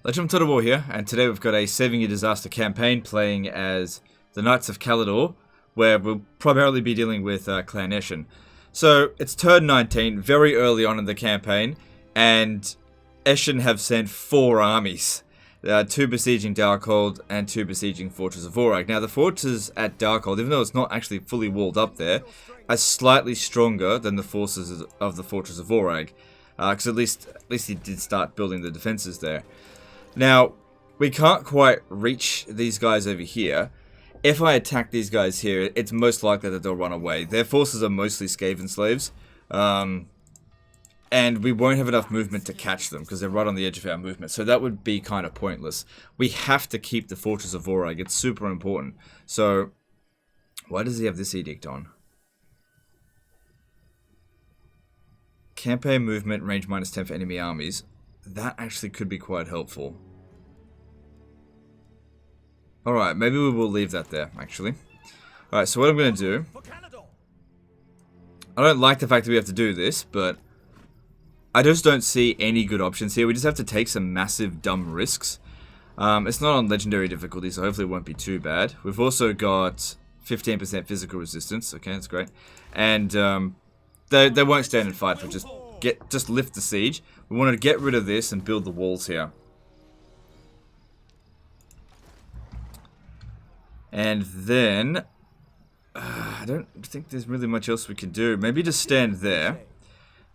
Legend of Total War here, and today we've got a 7-year disaster campaign playing as the Knights of Caledor, where we'll primarily be dealing with Clan Eshin. So, it's turn 19, very early on in the campaign, and Eshin have sent 4 armies. 2 besieging Darkhold and 2 besieging Fortress of Vorag. Now, the fortress at Darkhold, even though it's not actually fully walled up there, are slightly stronger than the forces of the Fortress of Vorag. Because at least he did start building the defenses there. Now, we can't quite reach these guys over here. If I attack these guys here, it's most likely that they'll run away. Their forces are mostly Skaven slaves. And we won't have enough movement to catch them, because they're right on the edge of our movement. So that would be kind of pointless. We have to keep the Fortress of Vorag. It's super important. So, why does he have this edict on? Campaign movement, range -10 for enemy armies. That actually could be quite helpful. Alright, maybe we will leave that there, actually. Alright, so what I'm going to do... I don't like the fact that we have to do this, but... I just don't see any good options here. We just have to take some massive, dumb risks. It's not on legendary difficulty, so hopefully it won't be too bad. We've also got 15% physical resistance. Okay, that's great. And they won't stand and fight. They'll just lift the siege. We want to get rid of this and build the walls here. And then... I don't think there's really much else we can do. Maybe just stand there.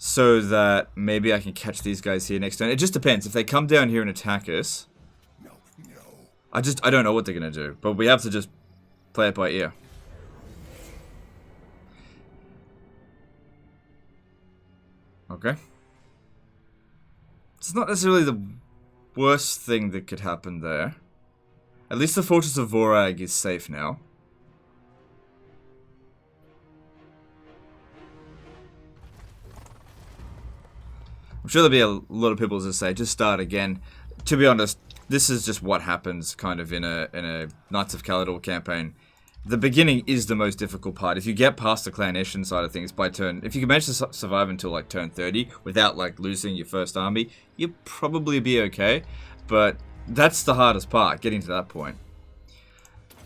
So that maybe I can catch these guys here next turn. It just depends. If they come down here and attack us... I don't know what they're going to do. But we have to just play it by ear. Okay. It's not necessarily the worst thing that could happen there. At least the Fortress of Vorag is safe now. I'm sure there'll be a lot of people that say, just start again. To be honest, this is just what happens kind of in a Knights of Caledor campaign. The beginning is the most difficult part. If you get past the Clan Eshin side of things by turn, if you can manage to survive until like turn 30 without like losing your first army, you'll probably be okay. But that's the hardest part, getting to that point.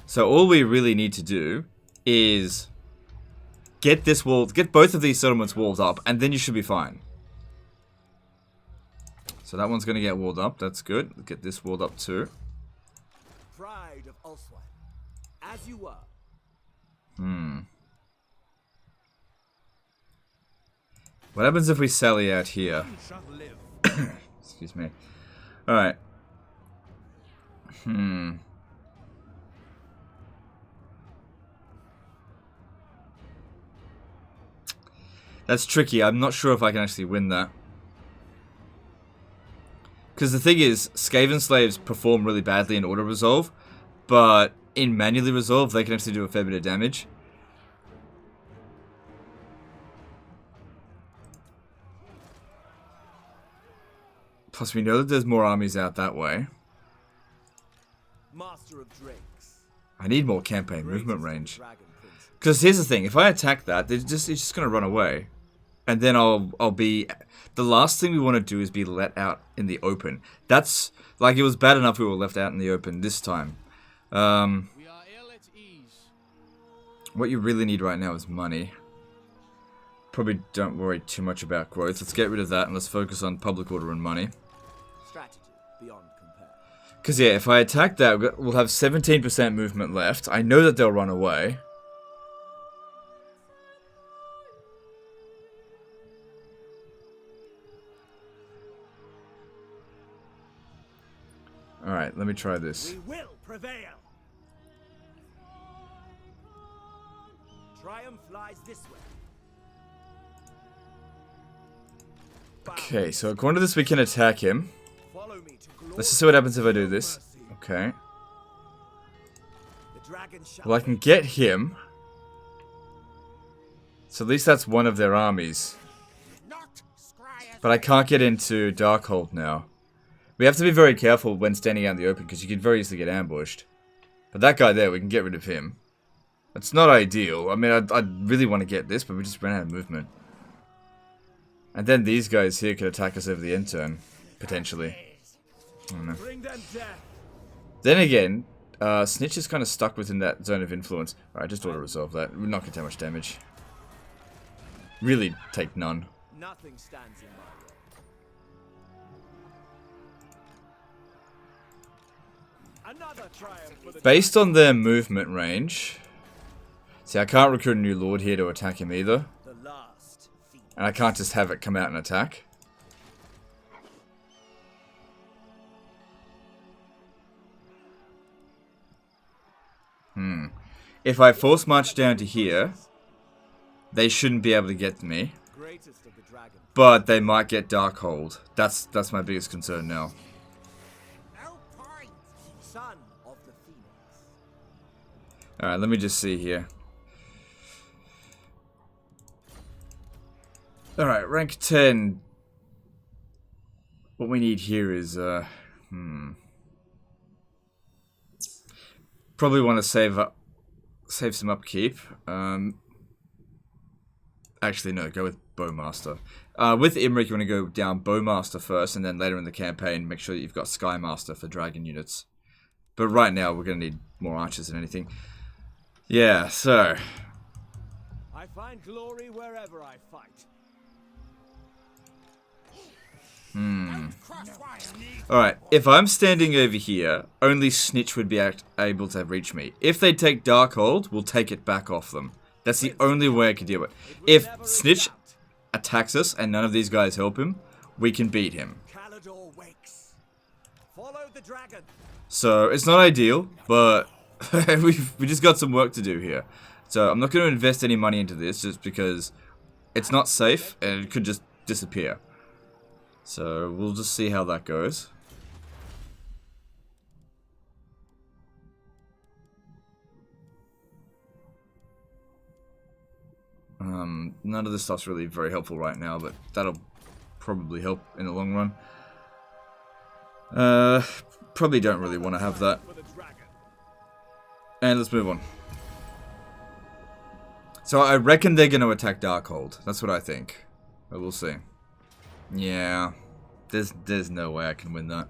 So all we really need to do is get this wall, get both of these settlements walled up, and then you should be fine. So that one's going to get walled up. That's good. Let's get this walled up too. Pride of Ulswine, as you were. What happens if we sally out here? Excuse me. Alright. That's tricky. I'm not sure if I can actually win that. Because the thing is, Skaven slaves perform really badly in auto-resolve, but in manually resolve, they can actually do a fair bit of damage. Plus, we know that there's more armies out that way. Master of Drakes. I need more campaign movement range. Because here's the thing, if I attack that, it's just going to run away. And then I'll be... The last thing we want to do is be let out in the open. That's... Like, it was bad enough we were left out in the open this time. What you really need right now is money. Probably don't worry too much about growth. Let's get rid of that and let's focus on public order and money. Strategy beyond compare. Because, yeah, if I attack that, we'll have 17% movement left. I know that they'll run away. Alright, let me try this. We will prevail. Triumph lies this way. Okay, so according to this, we can attack him. Follow me to Let's just see what happens if I do this. Okay. the dragon shall Well, I can get him. So at least that's one of their armies. But I can't get into Darkhold now. We have to be very careful when standing out in the open, because you can very easily get ambushed. But that guy there, we can get rid of him. It's not ideal. I mean, I'd really want to get this, but we just ran out of movement. And then these guys here could attack us over the end turn, potentially. I don't know. Bring them death. Then again, Snitch is kind of stuck within that zone of influence. Alright, just auto-resolve that. We're not going to take much damage. Really take none. Nothing stands in my way. Another triumph for the Based on their movement range... See, I can't recruit a new lord here to attack him either. The last feat. And I can't just have it come out and attack. If I force march down to here, they shouldn't be able to get to me. Greatest of the dragon. But they might get Darkhold. That's my biggest concern now. No point. Son of the Phoenix. Alright, let me just see here. Alright, rank 10. What we need here is, probably want to save some upkeep. Actually, no, go with Bowmaster. With Imrik, you want to go down Bowmaster first, and then later in the campaign, make sure that you've got Skymaster for dragon units. But right now, we're going to need more archers than anything. Yeah, so... I find glory wherever I fight. Alright, if I'm standing over here, only Snitch would be able to reach me. If they take Darkhold, we'll take it back off them. That's the only way I can deal with it. If Snitch attacks us and none of these guys help him, we can beat him. Calador wakes. Follow the dragon. So, it's not ideal, but we just got some work to do here. So, I'm not going to invest any money into this just because it's not safe and it could just disappear. So, we'll just see how that goes. None of this stuff's really very helpful right now, but that'll probably help in the long run. Probably don't really want to have that. And let's move on. So I reckon they're going to attack Darkhold. That's what I think. But we'll see. Yeah. There's no way I can win that.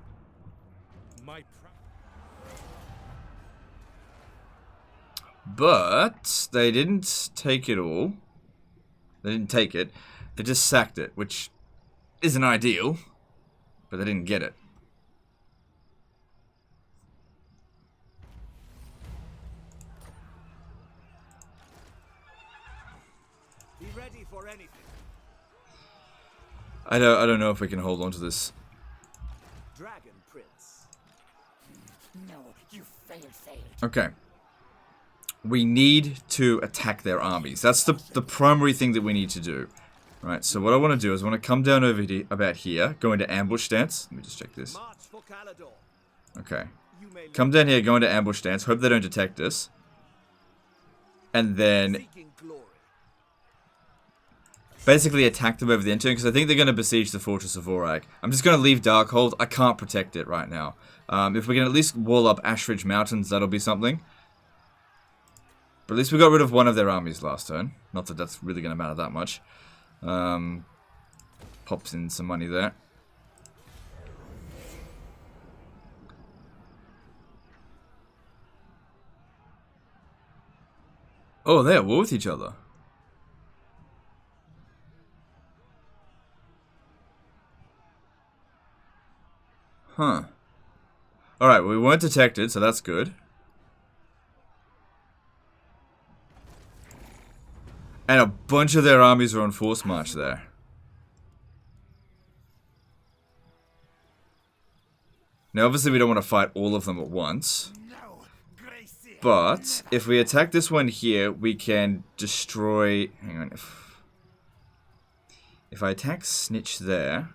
But they didn't take it all. They didn't take it. They just sacked it, which isn't ideal. But they didn't get it. Be ready for anything. I don't know if we can hold on to this. Dragon Prince. No, you failed. Okay. We need to attack their armies. That's the primary thing that we need to do. Right, so what I want to do is I want to come down over here, about here, go into ambush stance. Let me just check this. March for Calador. Okay. You may Come down here, go into ambush stance, hope they don't detect us. And then seeking glory. basically attack them over the end turn, because I think they're going to besiege the Fortress of Vorag. I'm just going to leave Darkhold. I can't protect it right now. If we can at least wall up Ashridge Mountains, that'll be something. But at least we got rid of one of their armies last turn. Not that that's really going to matter that much. Pops in some money there. Oh, they're at war with each other. Huh. Alright, well, we weren't detected, so that's good. And a bunch of their armies are on force march there. Now, obviously, we don't want to fight all of them at once. But, if we attack this one here, we can destroy... Hang on. If I attack Snitch there...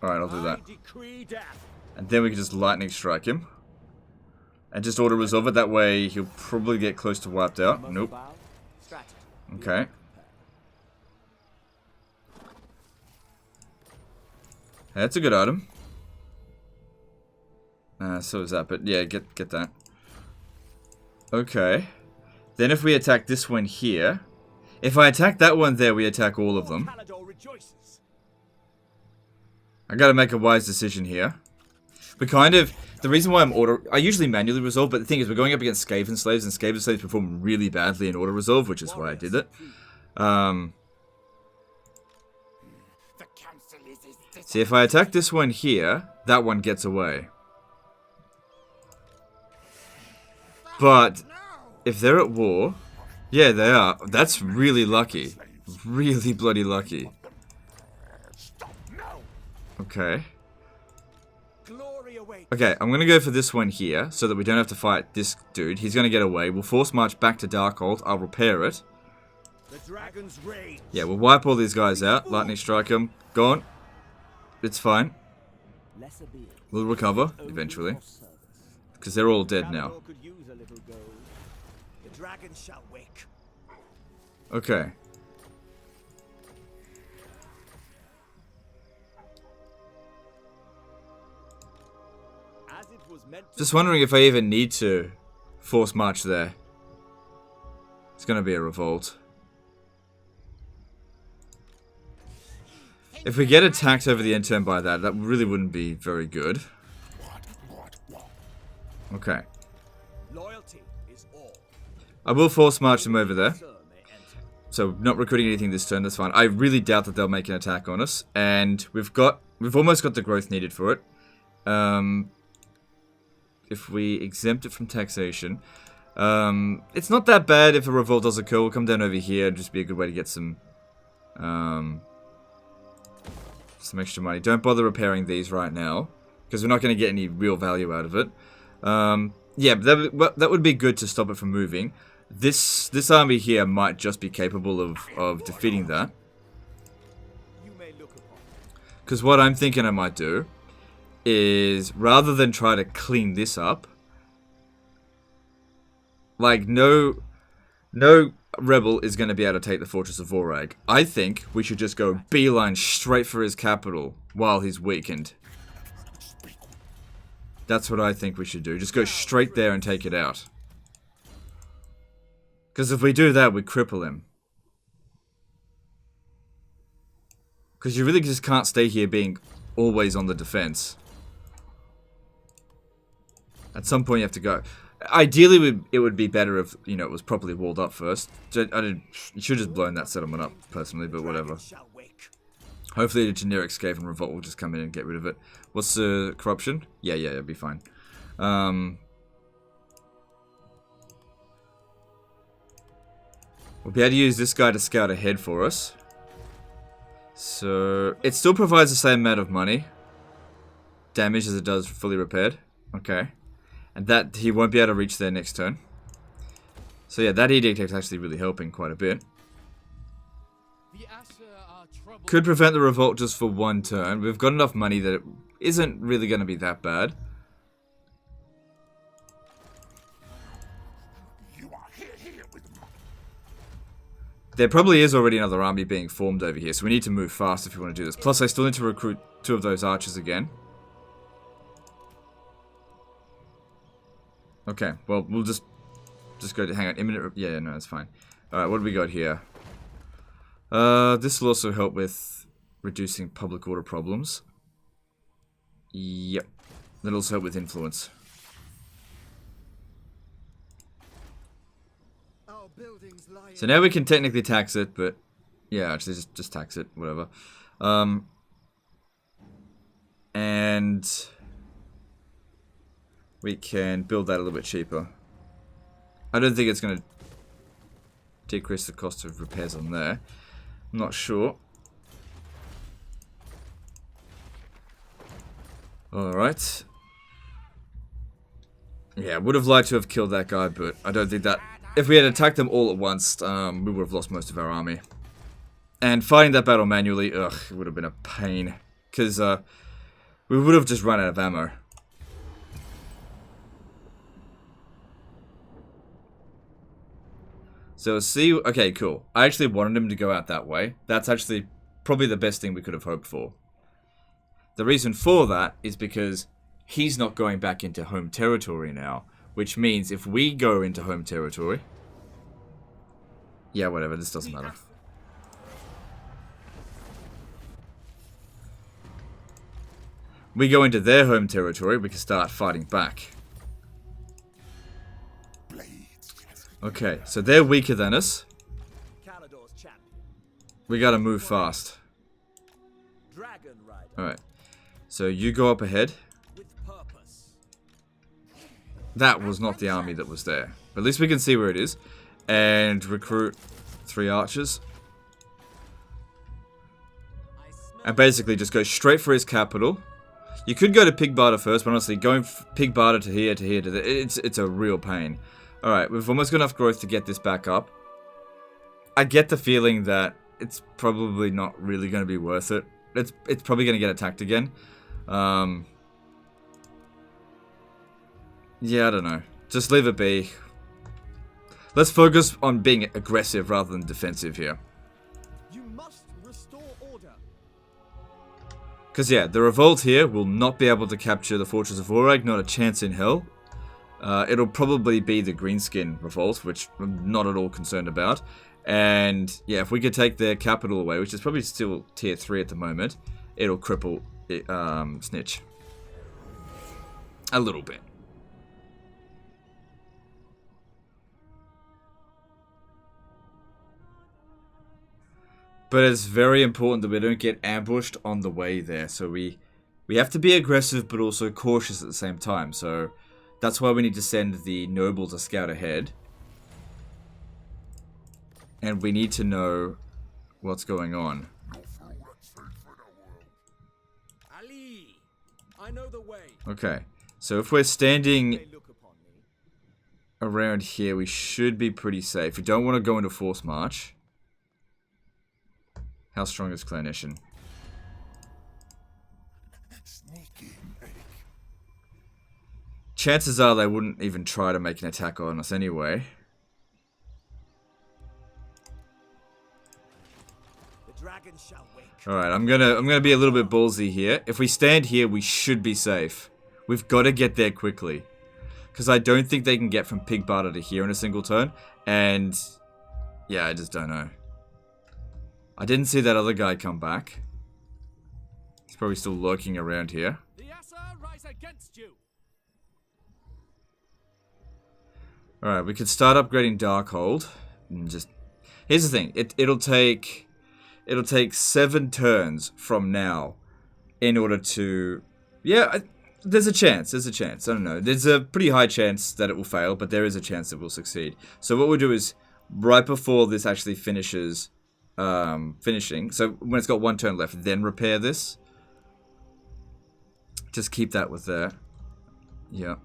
Alright, I'll do that. And then we can just lightning strike him. And just auto-resolve it. That way, he'll probably get close to wiped out. Nope. Okay. That's a good item. So is that, but yeah, get that. Okay. Then if we attack this one here, if I attack that one there, we attack all of them. I gotta make a wise decision here. We kind of... The reason why I usually manually resolve, but the thing is we're going up against Skaven Slaves, and Skaven Slaves perform really badly in auto-resolve, which is why I did it. See, if I attack this one here, that one gets away. But if they're at war... Yeah, they are. That's really lucky. Really bloody lucky. Okay. Okay, I'm gonna go for this one here, so that we don't have to fight this dude. He's gonna get away. We'll force march back to Darkhold. I'll repair it. Yeah, we'll wipe all these guys out. Lightning strike them. Gone. It's fine. We'll recover, eventually. Because they're all dead now. Okay. Just wondering if I even need to force march there. It's gonna be a revolt. If we get attacked over the end turn by that, that really wouldn't be very good. Okay. I will force march them over there. So, not recruiting anything this turn, that's fine. I really doubt that they'll make an attack on us. And we've almost got the growth needed for it. If we exempt it from taxation. It's not that bad if a revolt does occur. We'll come down over here. It'd just be a good way to get some extra money. Don't bother repairing these right now, because we're not going to get any real value out of it. Yeah, but that would be good to stop it from moving. This army here might just be capable of defeating that. Because what I'm thinking I might do is, rather than try to clean this up, like, no rebel is going to be able to take the Fortress of Vorag. I think we should just go beeline straight for his capital while he's weakened. That's what I think we should do. Just go straight there and take it out. Because if we do that, we cripple him. Because you really just can't stay here being always on the defense. At some point you have to go. Ideally, it would be better if, you know, it was properly walled up first. You should have just blown that settlement up, personally, but whatever. Hopefully the generic Skaven revolt will just come in and get rid of it. What's the corruption? Yeah, it'll be fine. We'll be able to use this guy to scout ahead for us. So, it still provides the same amount of money. Damage as it does fully repaired. Okay. And that, he won't be able to reach there next turn. So yeah, that edict is actually really helping quite a bit. Could prevent the revolt just for one turn. We've got enough money that it isn't really going to be that bad. There probably is already another army being formed over here, so we need to move fast if we want to do this. Plus, I still need to recruit 2 of those archers again. Okay, well, we'll just go to, hang on, imminent, yeah, no, it's fine. Alright, what do we got here? This will also help with reducing public order problems. Yep. That'll also help with influence. So now we can technically tax it, but yeah, actually just tax it, whatever. And we can build that a little bit cheaper. I don't think it's going to decrease the cost of repairs on there. I'm not sure. Alright. Yeah, I would have liked to have killed that guy, but I don't think that... If we had attacked them all at once, we would have lost most of our army. And fighting that battle manually, ugh, it would have been a pain. Because, we would have just run out of ammo. So, see, okay, cool. I actually wanted him to go out that way. That's actually probably the best thing we could have hoped for. The reason for that is because he's not going back into home territory now. Which means if we go into home territory... Yeah, whatever, this doesn't matter. we go into their home territory, we can start fighting back. Okay, so they're weaker than us. Caledor's champion. We gotta move fast. Dragon Rider. Alright. So you go up ahead. With purpose. That was not the army that was there. But at least we can see where it is. And recruit 3 archers. And basically just go straight for his capital. You could go to Pigbarter first, but honestly, going Pigbarter to here, to there, it's a real pain. Alright, we've almost got enough growth to get this back up. I get the feeling that it's probably not really going to be worth it. It's probably going to get attacked again. Yeah, I don't know. Just leave it be. Let's focus on being aggressive rather than defensive here. You must restore order. Because, yeah, the revolt here will not be able to capture the Fortress of Orag. Not a chance in hell. It'll probably be the Greenskin revolt, which I'm not at all concerned about. And, yeah, if we could take their capital away, which is probably still tier 3 at the moment, it'll cripple Snitch. A little bit. But it's very important that we don't get ambushed on the way there. So we have to be aggressive, but also cautious at the same time. So that's why we need to send the noble to scout ahead. And we need to know what's going on. Ali, I know the way. Okay, so if we're standing They look upon me. around here, we should be pretty safe. We don't want to go into force march. How strong is Clanician? Chances are they wouldn't even try to make an attack on us anyway. The dragon shall wake. Alright, I'm gonna be a little bit ballsy here. If we stand here, we should be safe. We've got to get there quickly. Because I don't think they can get from Pigbarter to here in a single turn. And yeah, I just don't know. I didn't see that other guy come back. He's probably still lurking around here. The Assa rise against you. Alright, we could start upgrading Darkhold. And just... Here's the thing. It'll take 7 turns from now in order to... Yeah, there's a chance. There's a chance. I don't know. There's a pretty high chance that it will fail, but there is a chance that we'll succeed. So what we'll do is, right before this actually finishes... finishing. So when it's got 1 turn left, then repair this. Just keep that with there. Yeah.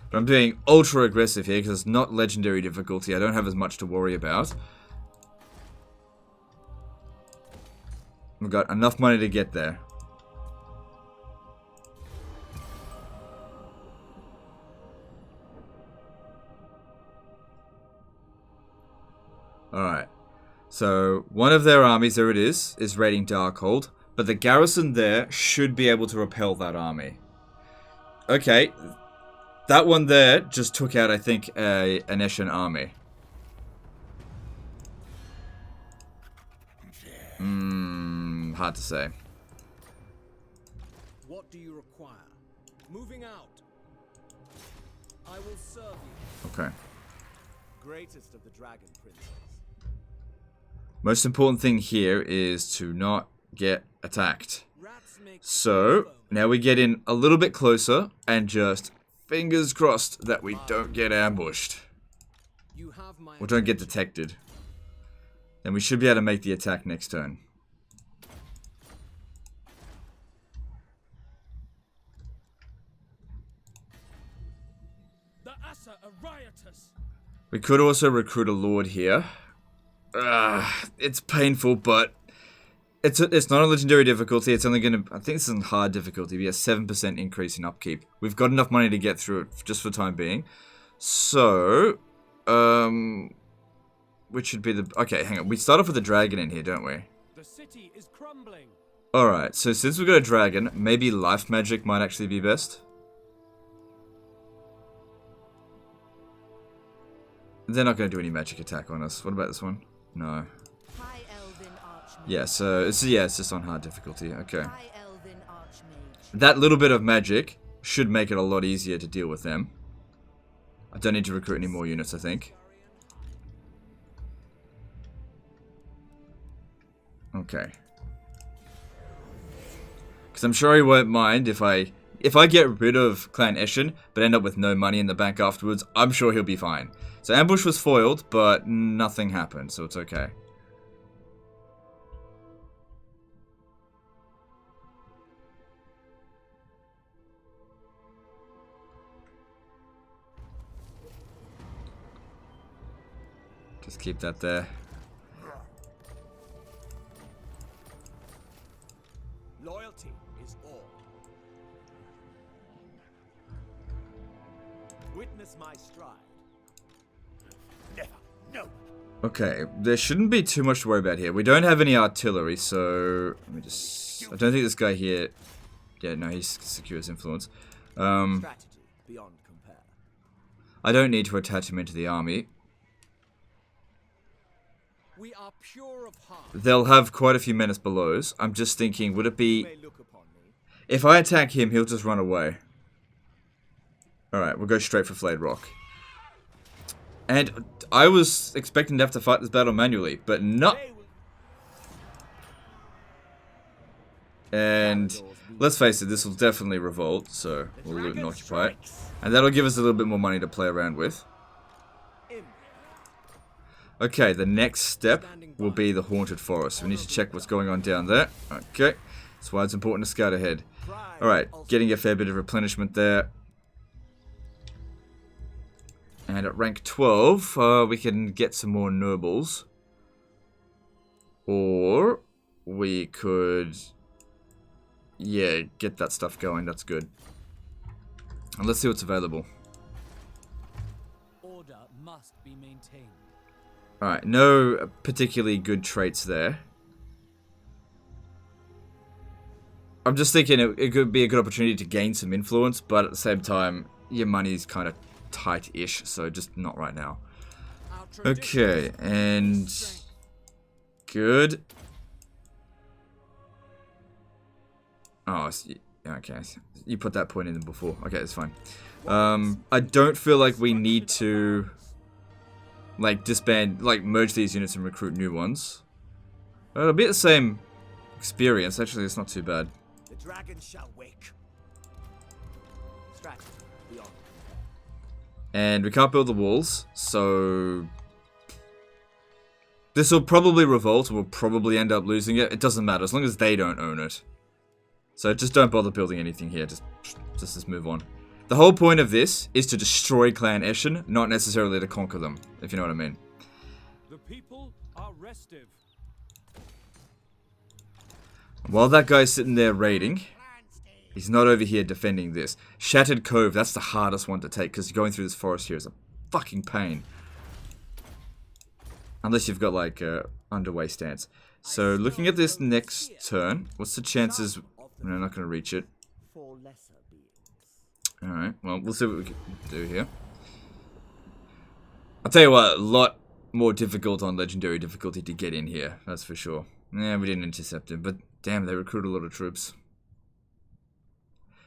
But I'm being ultra aggressive here because it's not legendary difficulty. I don't have as much to worry about. We've got enough money to get there. Alright. So, one of their armies, there it is raiding Darkhold. But the garrison there should be able to repel that army. Okay. That one there just took out, I think, an Eshan army. Hard to say. What do you require? Moving out. I will serve you. Okay. Greatest of the dragon princes. Most important thing here is to not get attacked. Rats make So, now we get in a little bit closer and just fingers crossed that we don't get ambushed. you have my Or don't get detected. Then we should be able to make the attack next turn. The Assa are riotous. We could also recruit a lord here. It's painful, but it's not a legendary difficulty. It's only going to... I think it's on hard difficulty. Be a 7% increase in upkeep. We've got enough money to get through it just for the time being. So, which should be the... Okay, hang on. We start off with a dragon in here, don't we? The city is crumbling. Alright, so since we've got a dragon, maybe life magic might actually be best. They're not going to do any magic attack on us. What about this one? No. High Elven Archmage. Yeah, so it's just on hard difficulty. Okay. High Elven Archmage. That little bit of magic should make it a lot easier to deal with them. I don't need to recruit any more units, I think. Okay. Because I'm sure he won't mind if I get rid of Clan Eshin, but end up with no money in the bank afterwards. I'm sure he'll be fine. So ambush was foiled, but nothing happened, so it's okay. Just keep that there. Loyalty is all. Witness my stride. Never. No. Okay, there shouldn't be too much to worry about here. We don't have any artillery, so let me just. I don't think this guy here. Yeah, no, he secures influence. Strategy beyond compare. I don't need to attach him into the army. We are pure of heart. They'll have quite a few menace belows. I'm just thinking, would it You be... may look upon me. If I attack him, he'll just run away. Alright, we'll go straight for Flayed Rock. And I was expecting to have to fight this battle manually, but no. And let's face it, this will definitely revolt, so we'll loot and occupy it. And that'll give us a little bit more money to play around with. Okay, the next step will be the Haunted Forest. We need to check what's going on down there. Okay, that's why it's important to scout ahead. Alright, getting a fair bit of replenishment there. And at rank 12, we can get some more nobles. Or we could... Yeah, get that stuff going, that's good. And let's see what's available. Order must be maintained. Alright, no particularly good traits there. I'm just thinking it could be a good opportunity to gain some influence, but at the same time, your money's kind of tight-ish, so just not right now. Okay, and... Good. Oh, okay. You put that point in before. Okay, it's fine. I don't feel like we need to... like, disband... like, merge these units and recruit new ones. It'll be the same experience. Actually, it's not too bad. The dragon shall wake. Strategy beyond. And we can't build the walls, so... This will probably revolt, and we'll probably end up losing it. It doesn't matter, as long as they don't own it. So just don't bother building anything here, just move on. The whole point of this is to destroy Clan Eshin, not necessarily to conquer them, if you know what I mean. The people are restive. While that guy's sitting there raiding, he's not over here defending this. Shattered Cove, that's the hardest one to take, because going through this forest here is a fucking pain. Unless you've got, like, underway stance. So, looking at this next turn, what's the chances... No, I'm not going to reach it. Alright, well, we'll see what we can do here. I'll tell you what, a lot more difficult on Legendary difficulty to get in here, that's for sure. Yeah, we didn't intercept him, but damn, they recruit a lot of troops.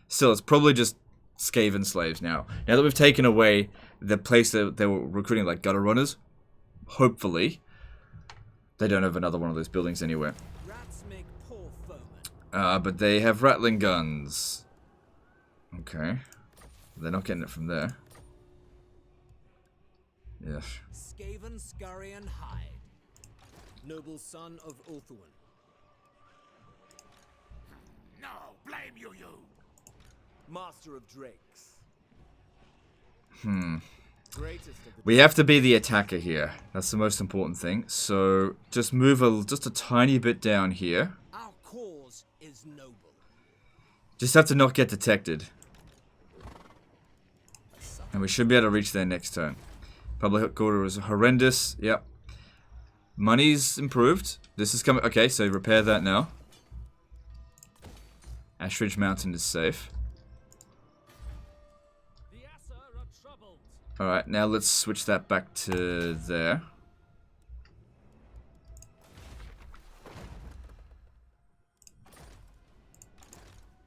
Still, it's probably just Skaven slaves now. Now that we've taken away the place that they were recruiting, like, gutter runners, hopefully, they don't have another one of those buildings anywhere. Rats make poor foemen. But they have rattling guns. Okay. They're not getting it from there. Yes. Skaven scurry and hide. Noble son of Ulthuan. No, blame you. Master of drakes. Greatest of the We have to be the attacker here. That's the most important thing. So just move just a tiny bit down here. Our cause is noble. Just have to not get detected. And we should be able to reach there next turn. Public order is horrendous. Yep. Money's improved. This is coming. Okay, so repair that now. Ashridge Mountain is safe. The Asser are troubled. Alright, now let's switch that back to there.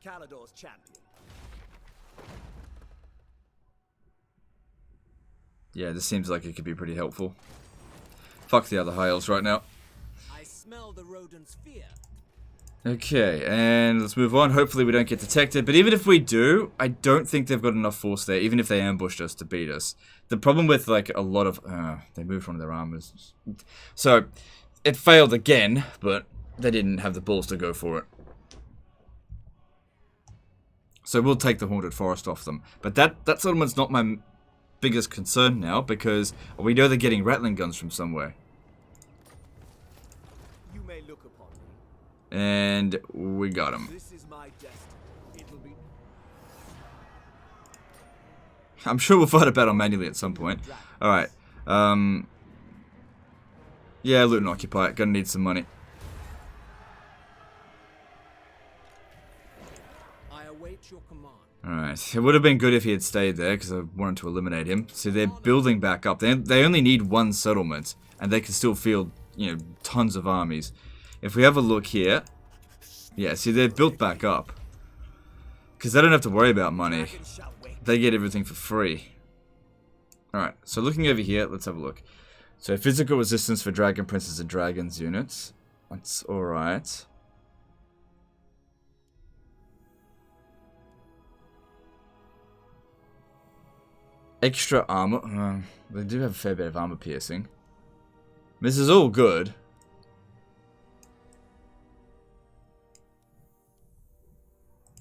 Calidor's champion. Yeah, this seems like it could be pretty helpful. Fuck the other high elves right now. I smell the rodent's fear. Okay, and let's move on. Hopefully we don't get detected, but even if we do, I don't think they've got enough force there, even if they ambushed us to beat us. The problem with, like, a lot of... they moved one of their armors. So, it failed again, but they didn't have the balls to go for it. So we'll take the Haunted Forest off them. But that settlement's not my biggest concern now, because we know they're getting Rattling guns from somewhere. You may look upon me. And we got him. This is my destiny. It'll be I'm sure we'll fight a battle manually at some point. Alright. Yeah, loot and occupy it. Gonna need some money. I await your command. Alright. It would have been good if he had stayed there, because I wanted to eliminate him. So they're building back up. They only need one settlement, and they can still field, you know, tons of armies. If we have a look here... Yeah, see, they're built back up. Because they don't have to worry about money. They get everything for free. Alright, so looking over here, let's have a look. So physical resistance for Dragon Princes and Dragons units. That's alright. Extra armor. They do have a fair bit of armor piercing. This is all good.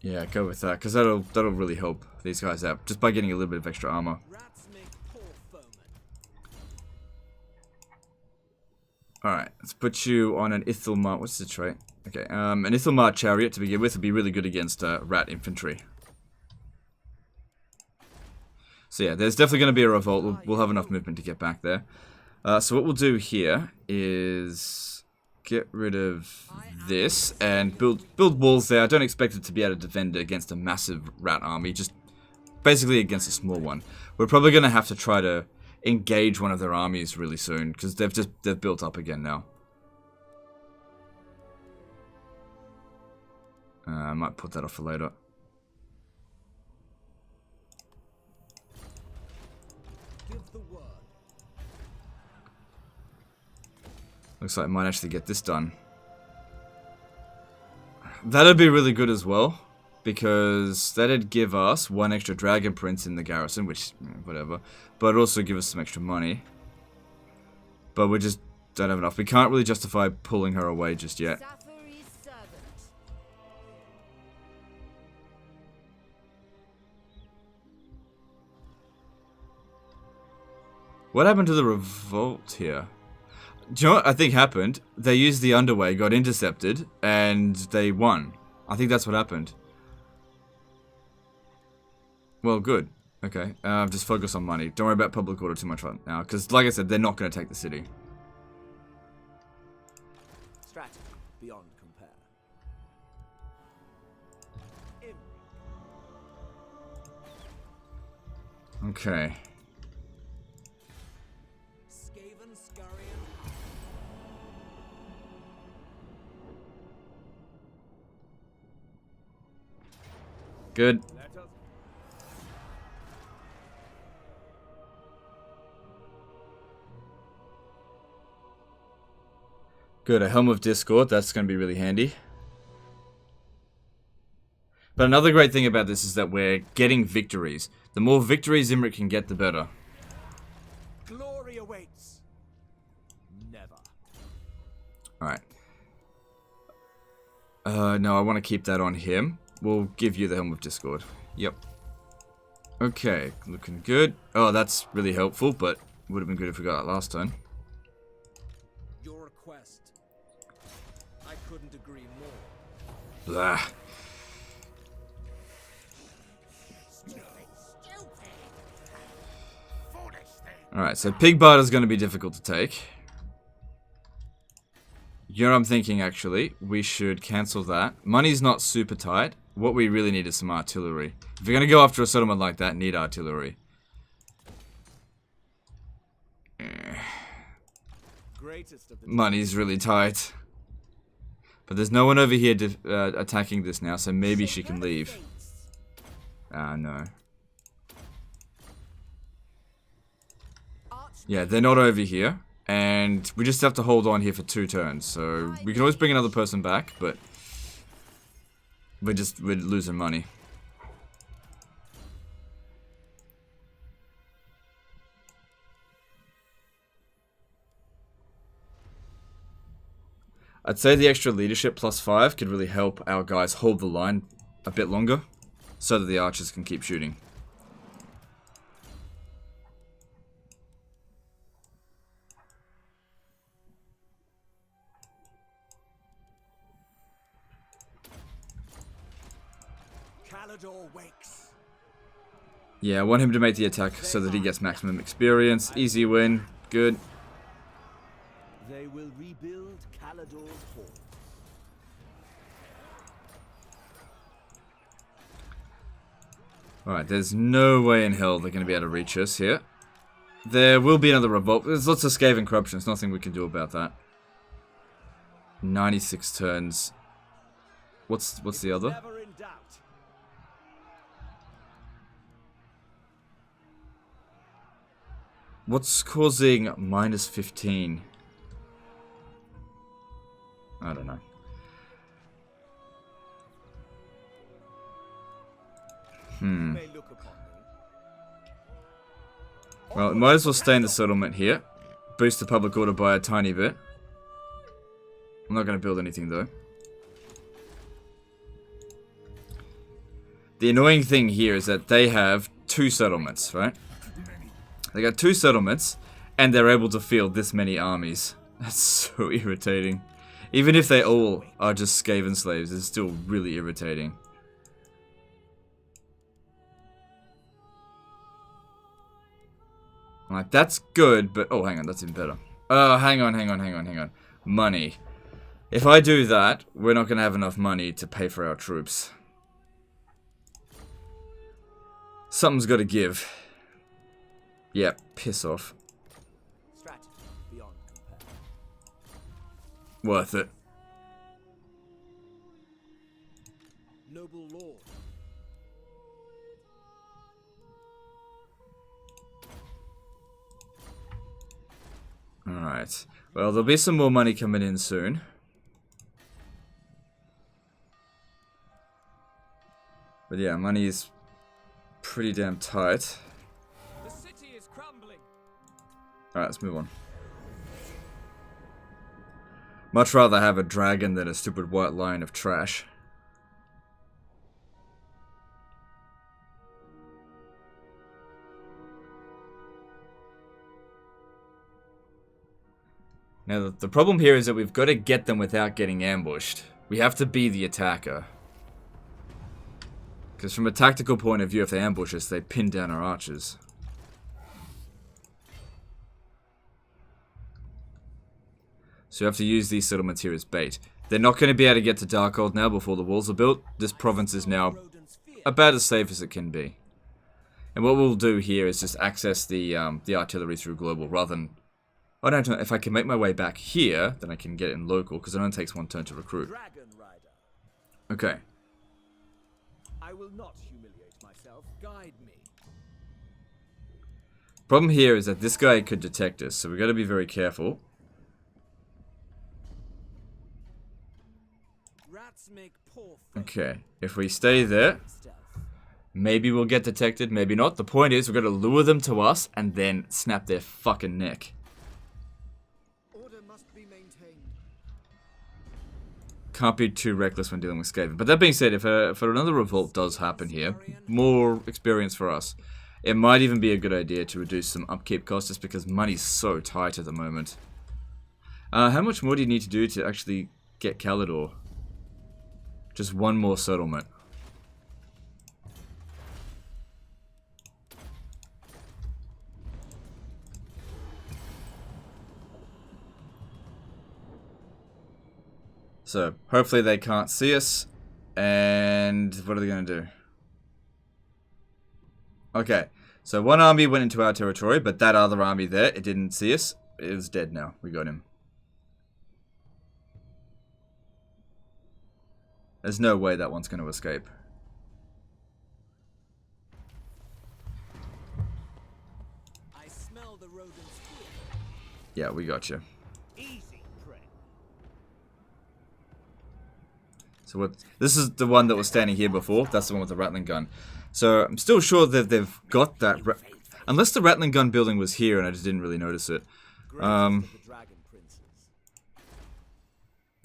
Yeah, go with that, because that'll really help these guys out, just by getting a little bit of extra armor. Rats make poor foemen. Alright, let's put you on an Ithalmar. What's the trait? Okay, an Ithalmar chariot to begin with would be really good against rat infantry. So yeah, there's definitely going to be a revolt. We'll have enough movement to get back there. So what we'll do here is get rid of this and build walls there. I don't expect it to be able to defend against a massive rat army, just basically against a small one. We're probably going to have to try to engage one of their armies really soon, because they've built up again now. I might put that off for later. Give the word. Looks like I might actually get this done. That'd be really good as well, because that'd give us one extra Dragon Prince in the garrison, which, whatever, but it'd also give us some extra money. But we just don't have enough. We can't really justify pulling her away just yet. What happened to the revolt here? Do you know what I think happened? They used the underway, got intercepted, and they won. I think that's what happened. Well, good. Okay, just focus on money. Don't worry about public order too much right now, because, like I said, they're not going to take the city. Strategy beyond compare. Imrik. Okay. Skaven Scurrier. Good. Good, a Helm of Discord, that's going to be really handy. But another great thing about this is that we're getting victories. The more victories Imrik can get, the better. Glory awaits. Never. Alright. No, I want to keep that on him. We'll give you the Helm of Discord. Yep. Okay, looking good. Oh, that's really helpful, but would have been good if we got that last turn. Your request. I couldn't agree more. Blah. Alright, so Pig Bard is going to be difficult to take. You know what I'm thinking, actually? We should cancel that. Money's not super tight. What we really need is some artillery. If you're going to go after a settlement like that, need artillery. Greatest of the Money's really tight. But there's no one over here attacking this now, so maybe she can leave. Ah, no. Yeah, they're not over here. And we just have to hold on here for 2 turns. So we can always bring another person back, but we're losing money. I'd say the extra leadership +5 could really help our guys hold the line a bit longer, so that the archers can keep shooting. Wakes. Yeah, I want him to make the attack so that he gets maximum experience. Easy win. Good. They will rebuild Calador's hall. Alright, there's no way in hell they're going to be able to reach us here. There will be another revolt. There's lots of scave and corruption. There's nothing we can do about that. 96 turns. What's the other? What's causing -15? I don't know. Well, it might as well stay in the settlement here. Boost the public order by a tiny bit. I'm not going to build anything though. The annoying thing here is that they have 2 settlements, right? They got 2 settlements, and they're able to field this many armies. That's so irritating. Even if they all are just Skaven slaves, it's still really irritating. Like, that's good, but... Oh, hang on, that's even better. Oh, hang on. Money. If I do that, we're not going to have enough money to pay for our troops. Something's got to give. Yeah, piss off. Worth it. Noble lord. Alright. Well, there'll be some more money coming in soon. But yeah, money is pretty damn tight. The city is crumbling. Alright, let's move on. Much rather have a dragon than a stupid white lion of trash. Now, the problem here is that we've got to get them without getting ambushed. We have to be the attacker. Because from a tactical point of view, if they ambush us, they pin down our archers. So you have to use these settlements here as bait. They're not going to be able to get to Darkhold now before the walls are built. This province is now about as safe as it can be. And what we'll do here is just access the artillery through global rather than... I don't know, if I can make my way back here, then I can get it in local, because it only takes 1 turn to recruit. Okay. I will not humiliate myself. Guide me. Problem here is that this guy could detect us, so we've got to be very careful. Rats make poor Okay, if we stay there, maybe we'll get detected, maybe not. The point is, we've got to lure them to us and then snap their fucking neck. Can't be too reckless when dealing with Skaven. But that being said, if another revolt does happen here, more experience for us. It might even be a good idea to reduce some upkeep costs just because money's so tight at the moment. How much more do you need to do to actually get Calador? Just 1 more settlement. So, hopefully they can't see us. And what are they going to do? Okay, so 1 army went into our territory, but that other army there, it didn't see us. It was dead now. We got him. There's no way that one's going to escape. I smell the rodent's fear. Yeah, we got you. Easy prey. So what? This is the one that was standing here before. That's the one with the rattling gun. So I'm still sure that they've got that. Unless the rattling gun building was here and I just didn't really notice it. Greatest of the dragon princes.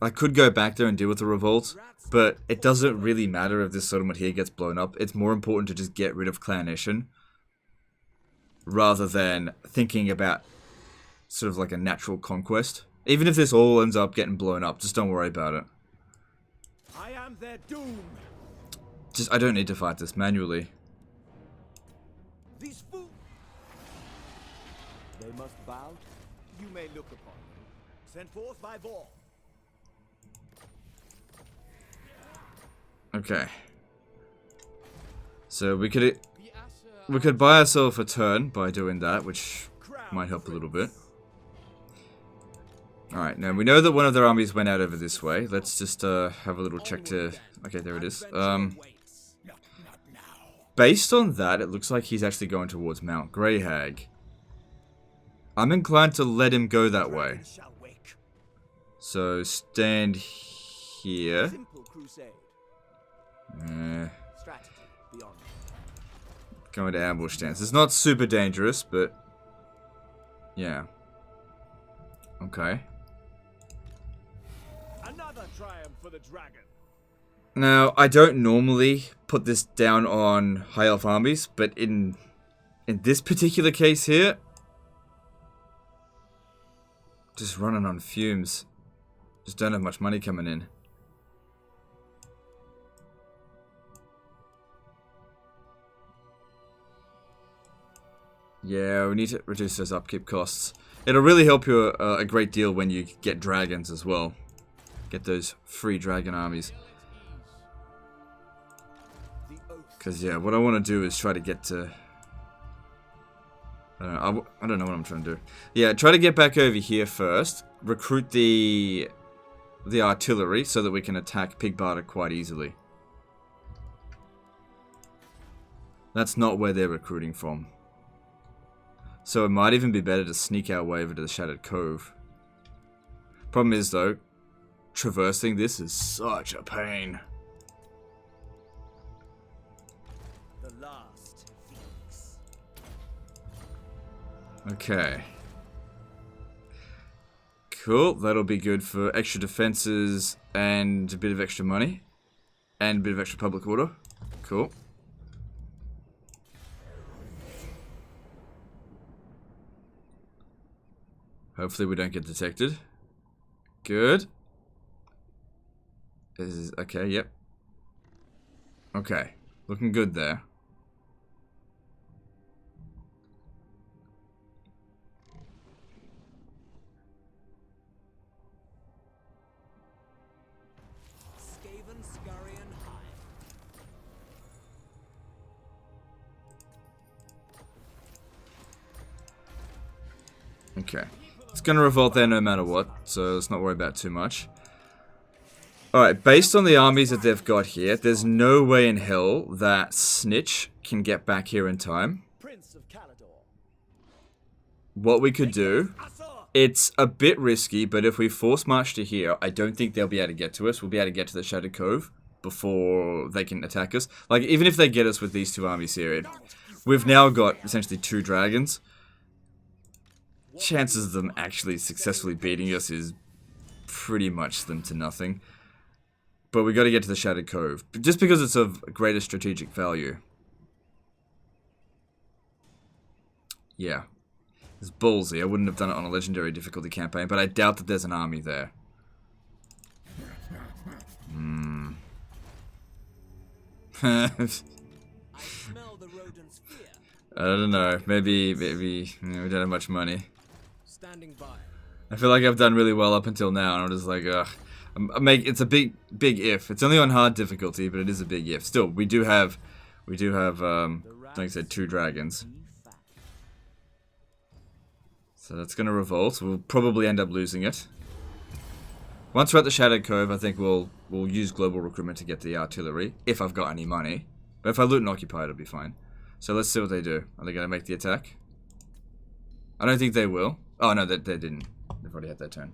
I could go back there and deal with the revolt, but it doesn't really matter if this settlement here gets blown up. It's more important to just get rid of Clanation rather than thinking about sort of like a natural conquest. Even if this all ends up getting blown up, just don't worry about it. I am their doom. Just, I don't need to fight this manually. These fools. They must bow. You may look upon me. Sent forth by Vor. Okay. So we could buy ourselves a turn by doing that, which might help a little bit. Alright, now we know that one of their armies went out over this way. Let's just have a little check to... Okay, there it is. Based on that, it looks like he's actually going towards Mount Greyhag. I'm inclined to let him go that way. So, stand here. Simple crusade. Strategy beyond. Going to ambush stance. It's not super dangerous, but... Yeah. Okay. Another triumph for the dragon. Now, I don't normally put this down on high elf armies, but in this particular case here, just running on fumes. Just don't have much money coming in. Yeah, we need to reduce those upkeep costs. It'll really help you a great deal when you get dragons as well. Get those free dragon armies. Because, yeah, what I want to do is try to get to... I don't know what I'm trying to do. Yeah, try to get back over here first. Recruit the artillery so that we can attack Pigbarter quite easily. That's not where they're recruiting from. So it might even be better to sneak our way over to the Shattered Cove. Problem is, though, traversing this is such a pain. The last Phoenix. Okay. Cool, that'll be good for extra defenses and a bit of extra money. And a bit of extra public order. Cool. Hopefully we don't get detected. Good. This is okay, yep. Okay. Looking good there. Skaven, scurry, and hide. Okay. It's gonna revolt there no matter what, so let's not worry about too much. Alright, based on the armies that they've got here, there's no way in hell that Snitch can get back here in time. Prince of Caledor. What we could do, it's a bit risky, but if we force march to here, I don't think they'll be able to get to us. We'll be able to get to the Shattered Cove before they can attack us. Like, even if they get us with these two armies here, we've now got essentially 2 dragons. Chances of them actually successfully beating us is pretty much slim to nothing. But we got to get to the Shattered Cove, just because it's of greater strategic value. Yeah. It's ballsy. I wouldn't have done it on a legendary difficulty campaign, but I doubt that there's an army there. I smell the rodent's fear. I don't know. Maybe you know, we don't have much money. Standing by. I feel like I've done really well up until now, and I'm just like, ugh. It's a big if. It's only on hard difficulty, but it is a big if. Still, we do have, like I said, 2 dragons. So that's gonna revolt. We'll probably end up losing it. Once we're at the Shattered Cove, I think we'll use global recruitment to get the artillery, if I've got any money. But if I loot and occupy, it'll be fine. So let's see what they do. Are they going to make the attack? I don't think they will. Oh no, they didn't. They've already had their turn.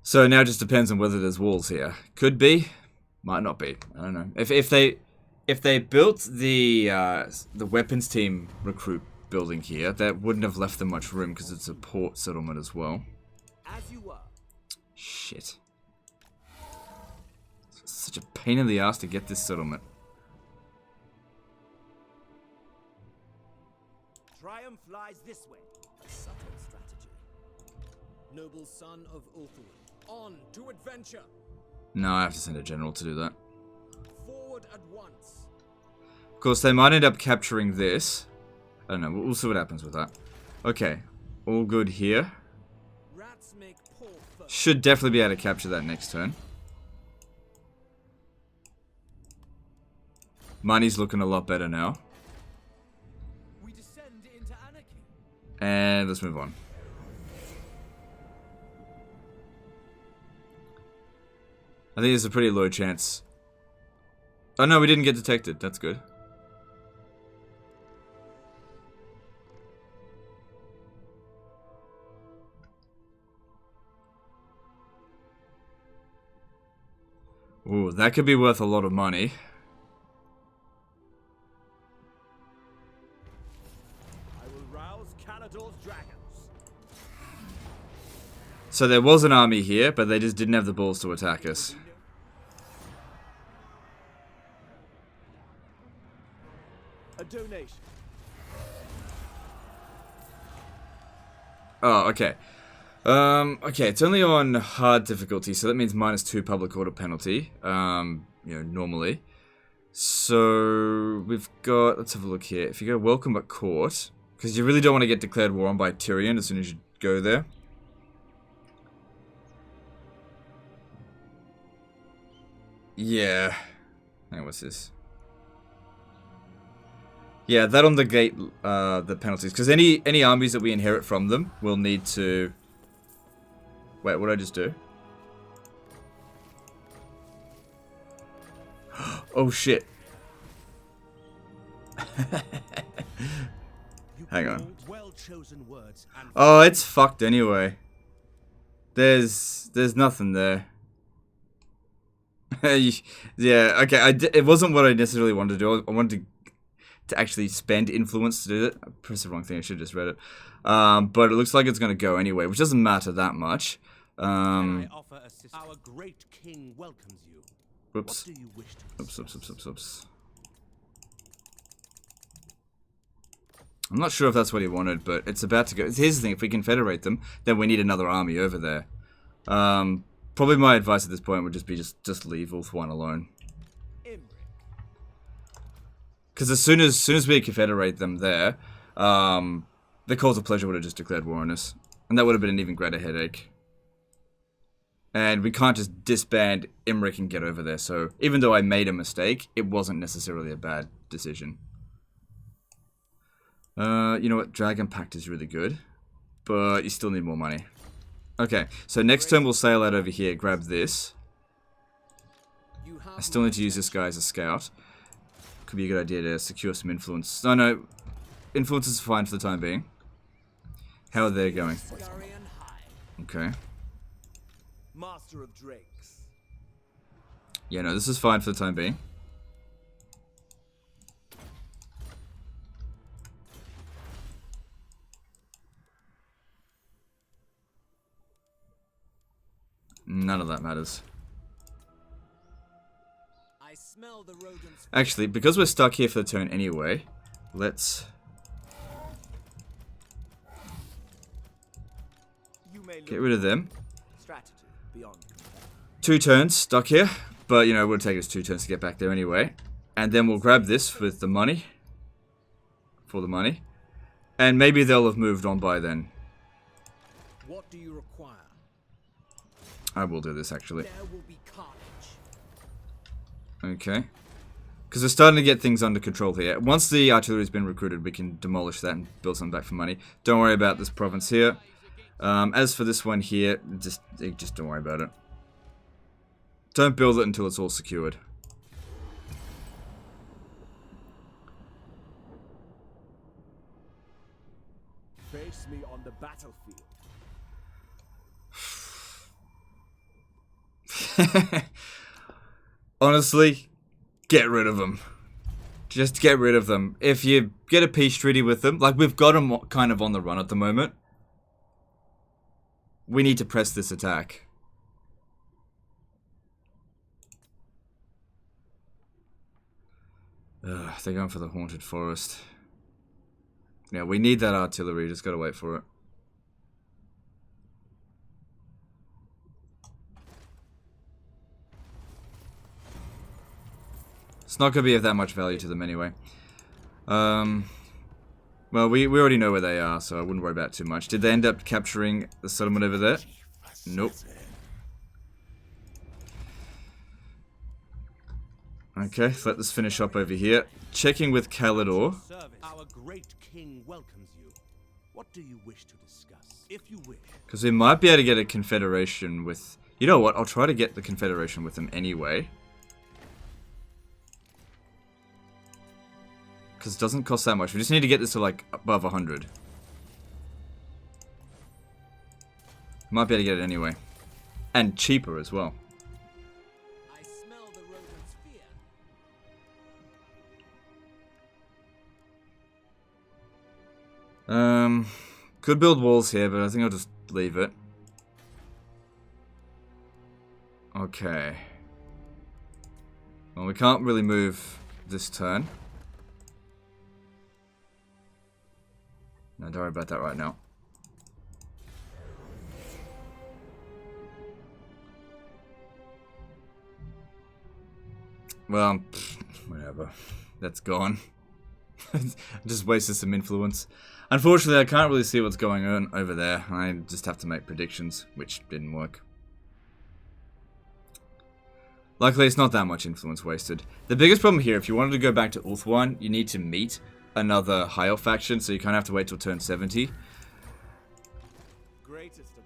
So now it just depends on whether there's walls here. Could be, might not be. I don't know. If they built the weapons team recruit building here, that wouldn't have left them much room because it's a port settlement as well. As you were. Shit. It's such a pain in the ass to get this settlement. Triumph lies this way. A subtle strategy. Noble son of Ulthuan, on to adventure. No, I have to send a general to do that. Forward at once. Of course, they might end up capturing this. I don't know. We'll see what happens with that. Okay. All good here. Rats make poor fur. Should definitely be able to capture that next turn. Money's looking a lot better now. We descend into anarchy. And let's move on. I think there's a pretty low chance. Oh no, we didn't get detected. That's good. Ooh, that could be worth a lot of money. I will rouse Calador's dragons. So there was an army here, but they just didn't have the balls to attack us. A donation. Oh, okay. Okay, it's only on hard difficulty, so that means -2 public order penalty. Normally. So we've got. Let's have a look here. If you go welcome at court, because you really don't want to get declared war on by Tyrion as soon as you go there. Yeah. Hang on, what's this? Yeah, that on the gate, the penalties. Because any armies that we inherit from them will need to... Wait, what did I just do? Oh, shit. Hang on. Well chosen words and Oh, it's fucked anyway. There's nothing there. Yeah, okay, it wasn't what I necessarily wanted to do. I wanted to actually spend influence to do it. I pressed the wrong thing, I should have just read it. But it looks like it's going to go anyway, which doesn't matter that much. I offer assistance. Our great king welcomes you. Whoops. What do you wish to Oops. I'm not sure if that's what he wanted, but it's about to go. Here's the thing, if we confederate them, then we need another army over there. Probably my advice at this point would just be just leave Ulthuan alone. Imrik. Because as soon as we confederate them there, the cause of pleasure would have just declared war on us. And that would have been an even greater headache. And we can't just disband Imrik and get over there. So even though I made a mistake, it wasn't necessarily a bad decision. You know what? Dragon Pact is really good. But you still need more money. Okay, so next turn we'll sail out over here, grab this. I still need to use this guy as a scout. Could be a good idea to secure some influence. Oh no, influence is fine for the time being. How are they going? Okay. Master of Drakes. Yeah, no, this is fine for the time being. None of that matters. I smell the rodents. Actually, because we're stuck here for the turn anyway, let's get rid of them. Strategy beyond. 2 turns stuck here, but you know, it would take us 2 turns to get back there anyway. And then we'll grab this with the money. For the money. And maybe they'll have moved on by then. What do you require? I will do this actually. There will be carnage. Okay. Because we're starting to get things under control here. Once the artillery's been recruited, we can demolish that and build something back for money. Don't worry about this province here. As for this one here, just don't worry about it. Don't build it until it's all secured. Face me on the battlefield. Honestly, get rid of them. Just get rid of them. If you get a peace treaty with them, like we've got them kind of on the run at the moment, we need to press this attack. They're going for the Haunted Forest. Yeah, we need that artillery, just gotta wait for it. It's not gonna be of that much value to them anyway. Well, we already know where they are, so I wouldn't worry about it too much. Did they end up capturing the settlement over there? Nope. Okay, let this finish up over here. Checking with Kalidor. Our great king welcomes you. What do you wish to discuss? If you wish. Because we might be able to get a confederation with... You know what? I'll try to get the confederation with them anyway. Because it doesn't cost that much. We just need to get this to like above 100. Might be able to get it anyway. And cheaper as well. I smell the rodent's fear. Could build walls here, but I think I'll just leave it. Okay. Well, we can't really move this turn. No, don't worry about that right now. Well, whatever. That's gone. Just wasted some influence. Unfortunately, I can't really see what's going on over there. I just have to make predictions, which didn't work. Luckily, it's not that much influence wasted. The biggest problem here, if you wanted to go back to Ulthuan, you need to meet another high elf faction, so you kind of have to wait till turn 70.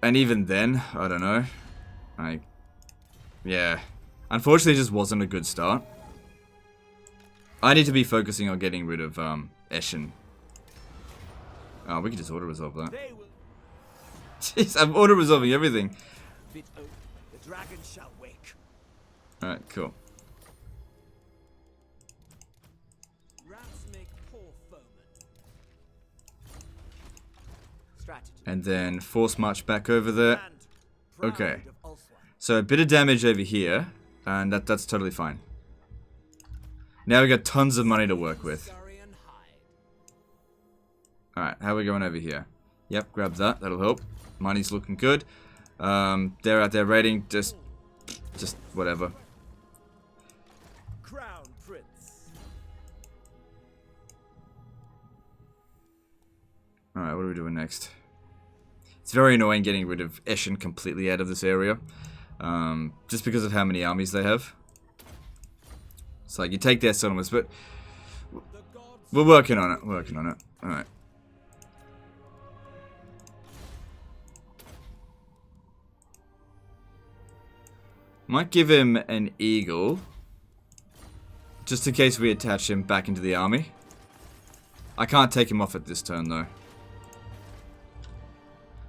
And even then, I don't know. Yeah. Unfortunately, it just wasn't a good start. I need to be focusing on getting rid of Eshin. Oh, we can just auto-resolve that. Jeez, I'm auto-resolving everything. The dragon shall wake. Alright, cool. Rats make poor foemen. Strategy. And then force march back over there. Okay. So a bit of damage over here, and that's totally fine. Now we got tons of money to work with. Alright, how are we going over here? Yep, grab that, that'll help. Money's looking good. They're out there raiding, just whatever. Crown Prince. Alright, what are we doing next? It's very annoying getting rid of Eshin completely out of this area. Just because of how many armies they have. It's like, you take their settlements, but... We're working on it, Alright. Might give him an eagle. Just in case we attach him back into the army. I can't take him off at this turn, though.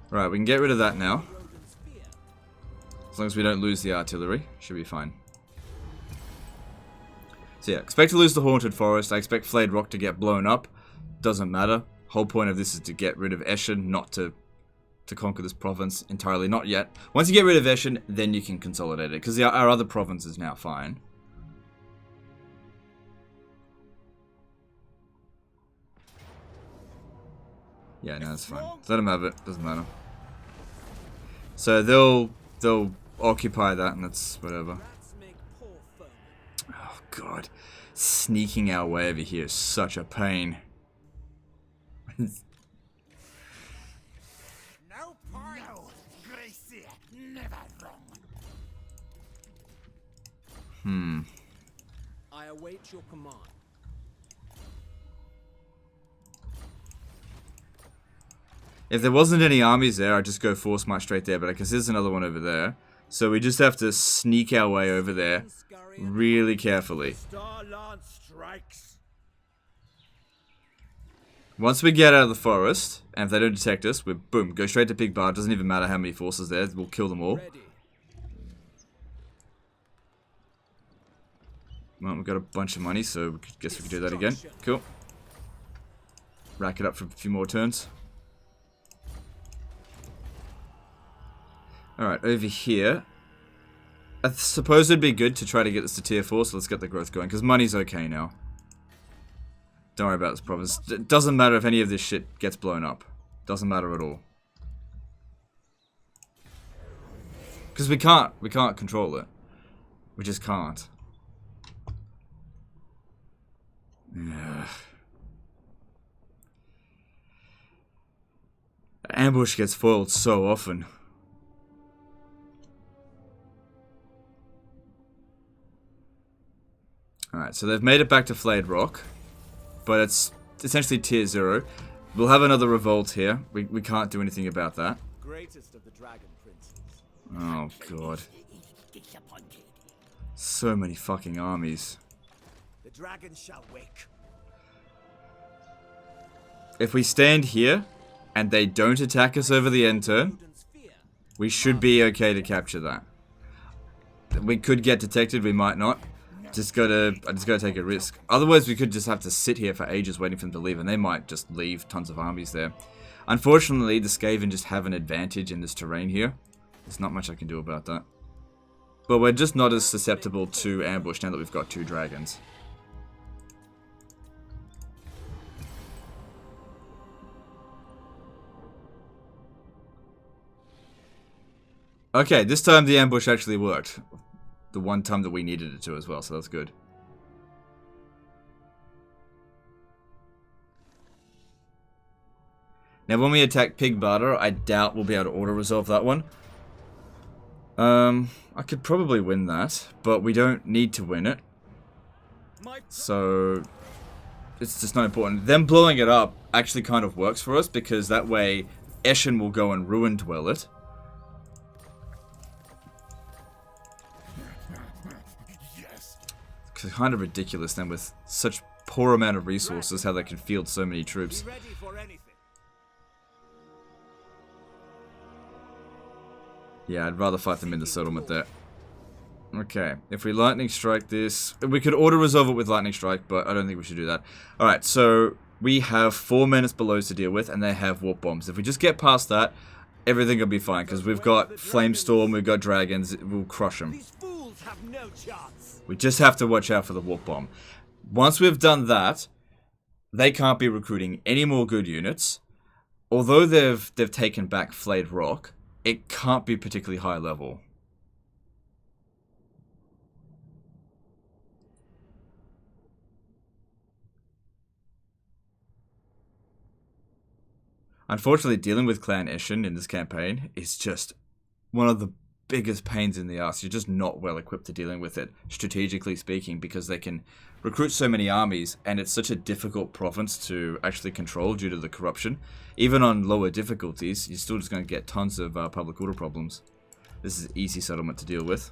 Right, we can get rid of that now. As long as we don't lose the artillery, should be fine. So yeah, expect to lose the Haunted Forest. I expect Flayed Rock to get blown up. Doesn't matter. Whole point of this is to get rid of Eshin, not to conquer this province entirely. Not yet. Once you get rid of Eshin, then you can consolidate it, because our other province is now fine. Yeah, no, it's fine. Let them have it. Doesn't matter. So they'll occupy that, and that's whatever. Oh god, sneaking our way over here is such a pain. No point. No, Gracie, never wrong. I await your command. If there wasn't any armies there, I'd just go force march straight there, but I guess there's another one over there. So we just have to sneak our way over there really carefully. Once we get out of the forest, and if they don't detect us, we boom, go straight to Big Bar. Doesn't even matter how many forces there, we'll kill them all. Well, we've got a bunch of money, so we guess we can do that again. Cool. Rack it up for a few more turns. Alright, over here. I suppose it'd be good to try to get this to tier 4, so let's get the growth going, because money's okay now. Don't worry about this province. It doesn't matter if any of this shit gets blown up. Doesn't matter at all. Because we can't control it. We just can't. Yeah. Ambush gets foiled so often. Alright, so they've made it back to Flayed Rock. But it's essentially tier 0. We'll have another revolt here. We can't do anything about that. Greatest of the dragon princes. Oh god. So many fucking armies. The dragon shall wake. If we stand here and they don't attack us over the end turn, we should be okay to capture that. We could get detected, we might not. I just gotta take a risk. Otherwise, we could just have to sit here for ages waiting for them to leave, and they might just leave tons of armies there. Unfortunately, the Skaven just have an advantage in this terrain here. There's not much I can do about that. But we're just not as susceptible to ambush now that we've got 2 dragons. Okay, this time the ambush actually worked. The one time that we needed it to as well, so that's good. Now when we attack Pig Barter, I doubt we'll be able to auto-resolve that one. I could probably win that, but we don't need to win it. So, it's just not important. Them blowing it up actually kind of works for us, because that way Eshin will go and ruin dwell it. It's kind of ridiculous then with such poor amount of resources how they can field so many troops. Yeah, I'd rather fight them in the settlement there. Okay, if we lightning strike this, we could auto-resolve it with lightning strike, but I don't think we should do that. Alright, so we have 4 menace belows to deal with, and they have warp bombs. If we just get past that, everything will be fine, because we've got Flamestorm, we've got dragons, we'll crush them. We just have to watch out for the warp bomb. Once we've done that, they can't be recruiting any more good units. Although they've taken back Flayed Rock, it can't be particularly high level. Unfortunately, dealing with Clan Eshin in this campaign is just one of the biggest pains in the ass. You're just not well equipped to dealing with it, strategically speaking, because they can recruit so many armies, and it's such a difficult province to actually control due to the corruption. Even on lower difficulties, you're still just going to get tons of public order problems. This is an easy settlement to deal with.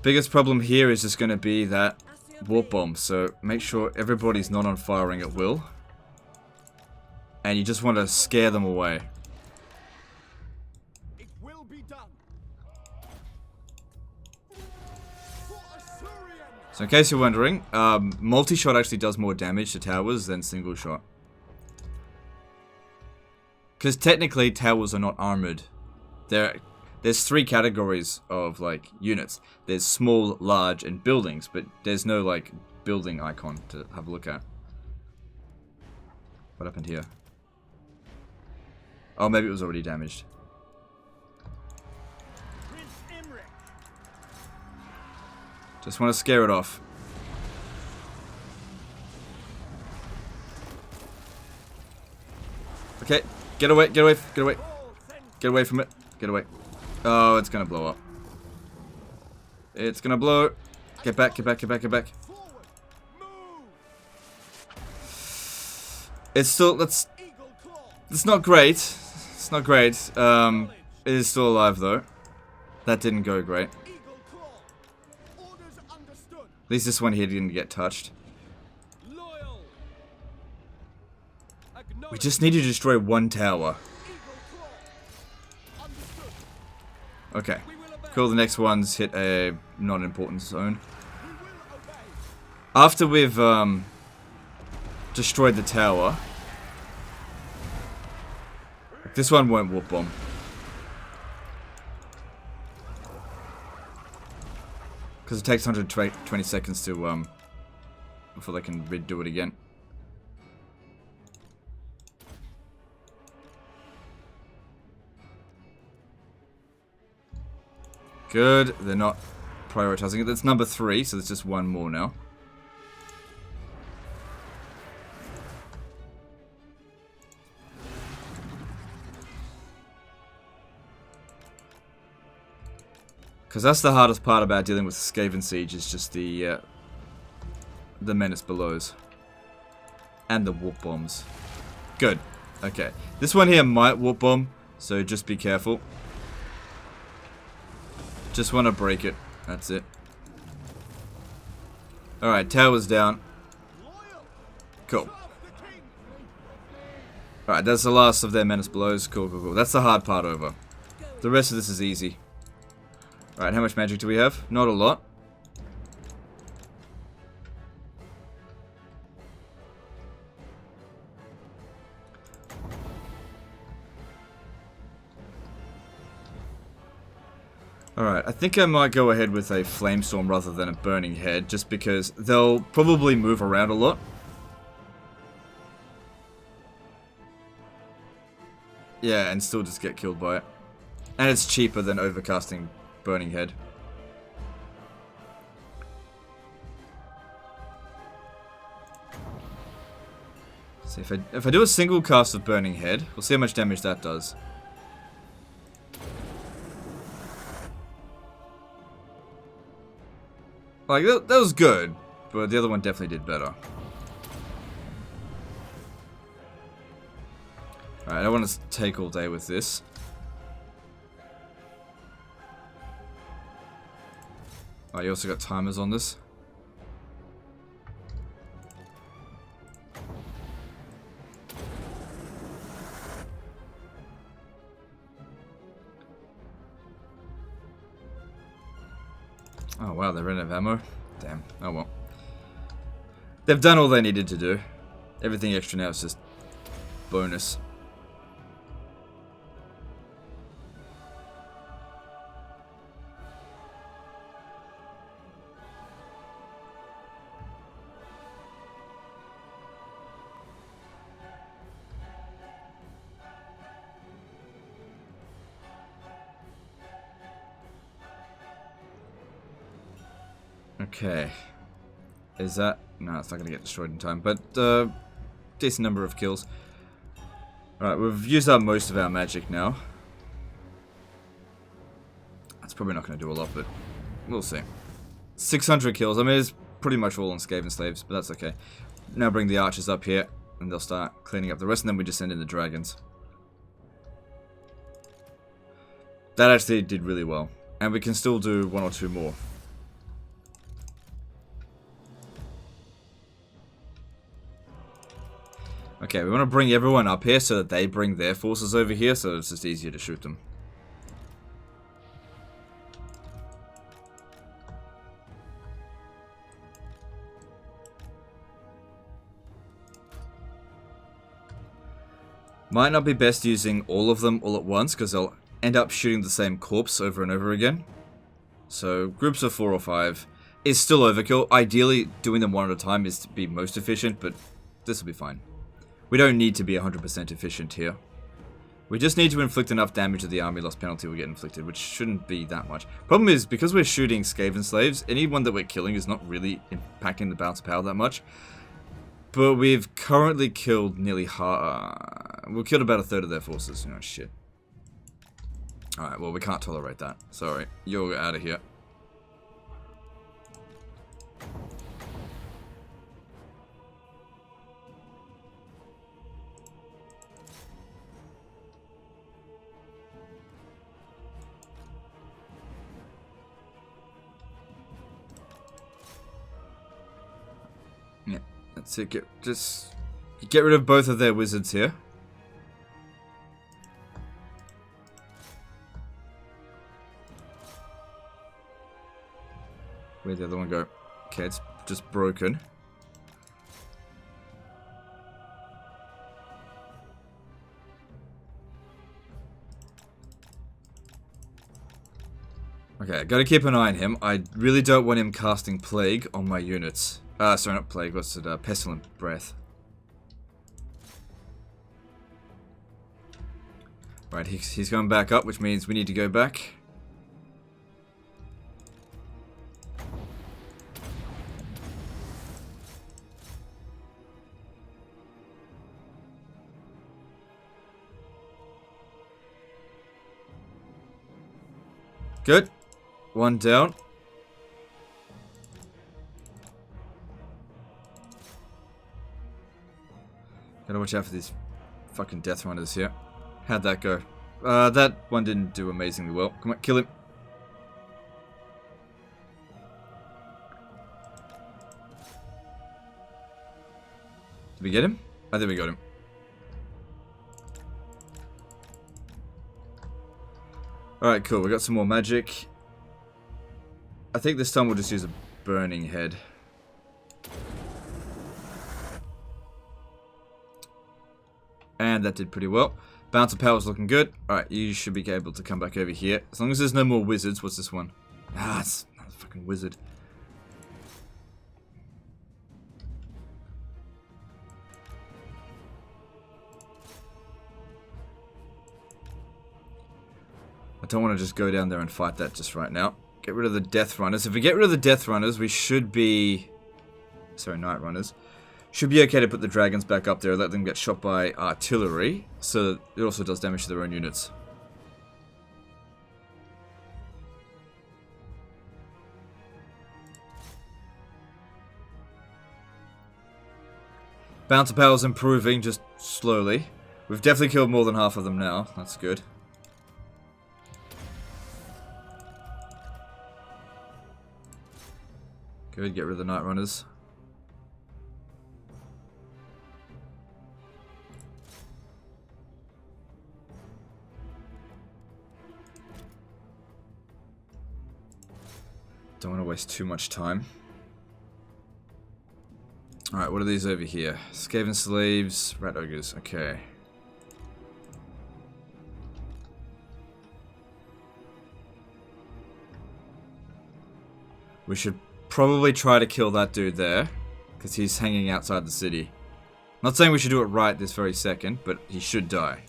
Biggest problem here is just going to be that warp bomb, so make sure everybody's not on firing at will. And you just want to scare them away. It will be done. So in case you're wondering, multi-shot actually does more damage to towers than single shot. Because technically towers are not armored. There's 3 categories of like units. There's small, large, and buildings, but there's no like building icon to have a look at. What happened here? Oh, maybe it was already damaged. Prince Imrik. Just want to scare it off. Okay, get away, get away, get away. Get away from it. Get away. Oh, it's gonna blow up. It's gonna blow. Get back, get back, get back, get back. It's still, that's not great. It's not great. It is still alive though. That didn't go great. At least this one here didn't get touched. We just need to destroy one tower. Okay. Cool, the next one's hit a non-important zone. After we've destroyed the tower, this one won't warp bomb. Because it takes 120 seconds to before they can redo it again. Good, they're not prioritizing it. That's number 3, so there's just one more now. Because that's the hardest part about dealing with Skaven Siege, is just the menace belows. And the warp bombs. Good. Okay. This one here might warp bomb, so just be careful. Just want to break it. That's it. Alright, tower's down. Cool. Alright, that's the last of their menace blows. Cool, cool, cool. That's the hard part over. The rest of this is easy. Alright, how much magic do we have? Not a lot. Alright, I think I might go ahead with a Flamestorm rather than a Burning Head, just because they'll probably move around a lot. Yeah, and still just get killed by it. And it's cheaper than overcasting Burning Head. See, if I do a single cast of Burning Head, we'll see how much damage that does. Like, that was good, but the other one definitely did better. Alright, I don't want to take all day with this. Oh, you also got timers on this. Oh wow, they ran out of ammo. Damn. Oh well. They've done all they needed to do. Everything extra now is just bonus. Okay. Is that... No, it's not going to get destroyed in time, but decent number of kills. Alright, we've used up most of our magic now. That's probably not going to do a lot, but we'll see. 600 kills. I mean, it's pretty much all on Skaven Slaves, but that's okay. Now bring the archers up here, and they'll start cleaning up the rest, and then we just send in the dragons. That actually did really well. And we can still do 1 or 2 more. Okay, we want to bring everyone up here so that they bring their forces over here, so it's just easier to shoot them. Might not be best using all of them all at once, because they'll end up shooting the same corpse over and over again. So, groups of 4 or 5 is still overkill. Ideally, doing them one at a time is to be most efficient, but this will be fine. We don't need to be 100% efficient here. We just need to inflict enough damage that the army loss penalty will get inflicted, which shouldn't be that much. Problem is, because we're shooting Skaven Slaves, anyone that we're killing is not really impacting the balance of power that much. But we've currently killed nearly we've killed about 1/3 of their forces. Oh, shit. Alright, well, we can't tolerate that. Sorry. You're out of here. That's it. Get rid of both of their wizards here. Where'd the other one go? Okay, it's just broken. Okay, gotta keep an eye on him. I really don't want him casting Plague on my units. Sorry, not Plague, what's it? Pestilent Breath. Right, he's going back up, which means we need to go back. Good. One down. Gotta watch out for these fucking death runners here. How'd that go? That one didn't do amazingly well. Come on, kill him. Did we get him? I think we got him. Alright, cool. We got some more magic. I think this time we'll just use a burning head. And that did pretty well. Bounce of power is looking good. Alright, you should be able to come back over here. As long as there's no more wizards. What's this one? Ah, it's not a fucking wizard. I don't want to just go down there and fight that just right now. Get rid of the death runners. If we get rid of the death runners, we should be... Sorry, night runners. Should be okay to put the dragons back up there and let them get shot by artillery. So it also does damage to their own units. Bounce of power is improving, just slowly. We've definitely killed more than half of them now. That's good. Good, get rid of the night runners. Don't want to waste too much time. Alright, what are these over here? Skaven slaves, rat ogres, okay. We should probably try to kill that dude there, because he's hanging outside the city. Not saying we should do it right this very second, but he should die.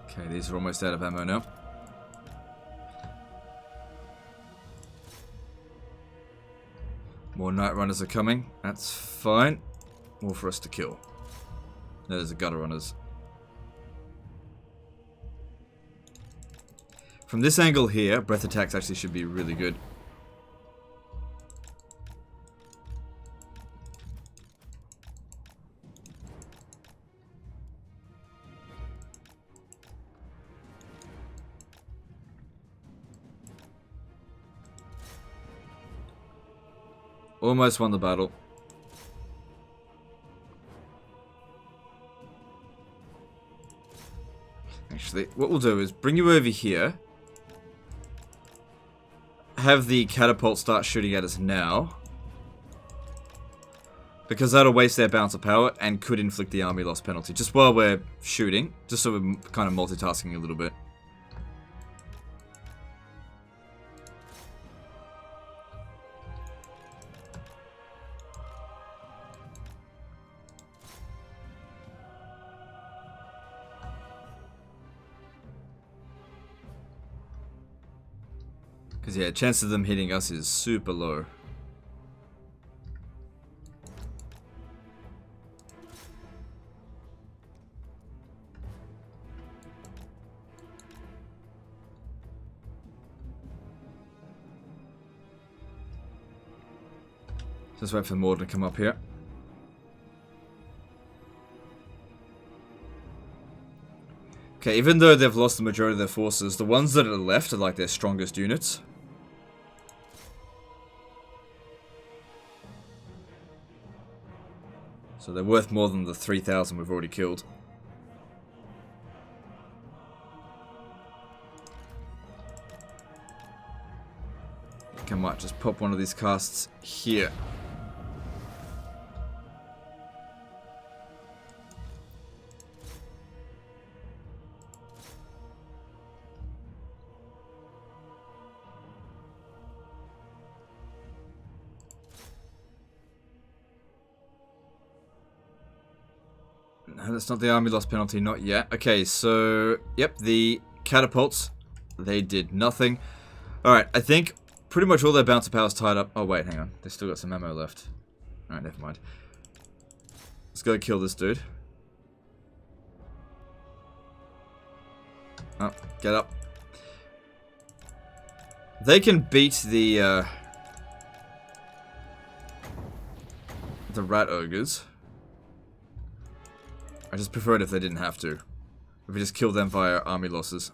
Okay, these are almost out of ammo now. More night runners are coming. That's fine. More for us to kill. There's the gutter runners. From this angle here, breath attacks actually should be really good. Almost won the battle. Actually, what we'll do is bring you over here. Have the catapult start shooting at us now. Because that'll waste their bounce of power and could inflict the army loss penalty. Just while we're shooting. Just so we're kind of multitasking a little bit. Because, yeah, chance of them hitting us is super low. Just wait for more to come up here. Okay, even though they've lost the majority of their forces, the ones that are left are like their strongest units. So they're worth more than the 3,000 we've already killed. I might just pop one of these casts here. No, that's not the army loss penalty, not yet. Okay, so, yep, the catapults, they did nothing. Alright, I think pretty much all their bouncer power's tied up. Oh, wait, hang on. They still got some ammo left. Alright, never mind. Let's go kill this dude. Oh, get up. They can beat the rat ogres. I just prefer it if they didn't have to. If we just kill them via army losses.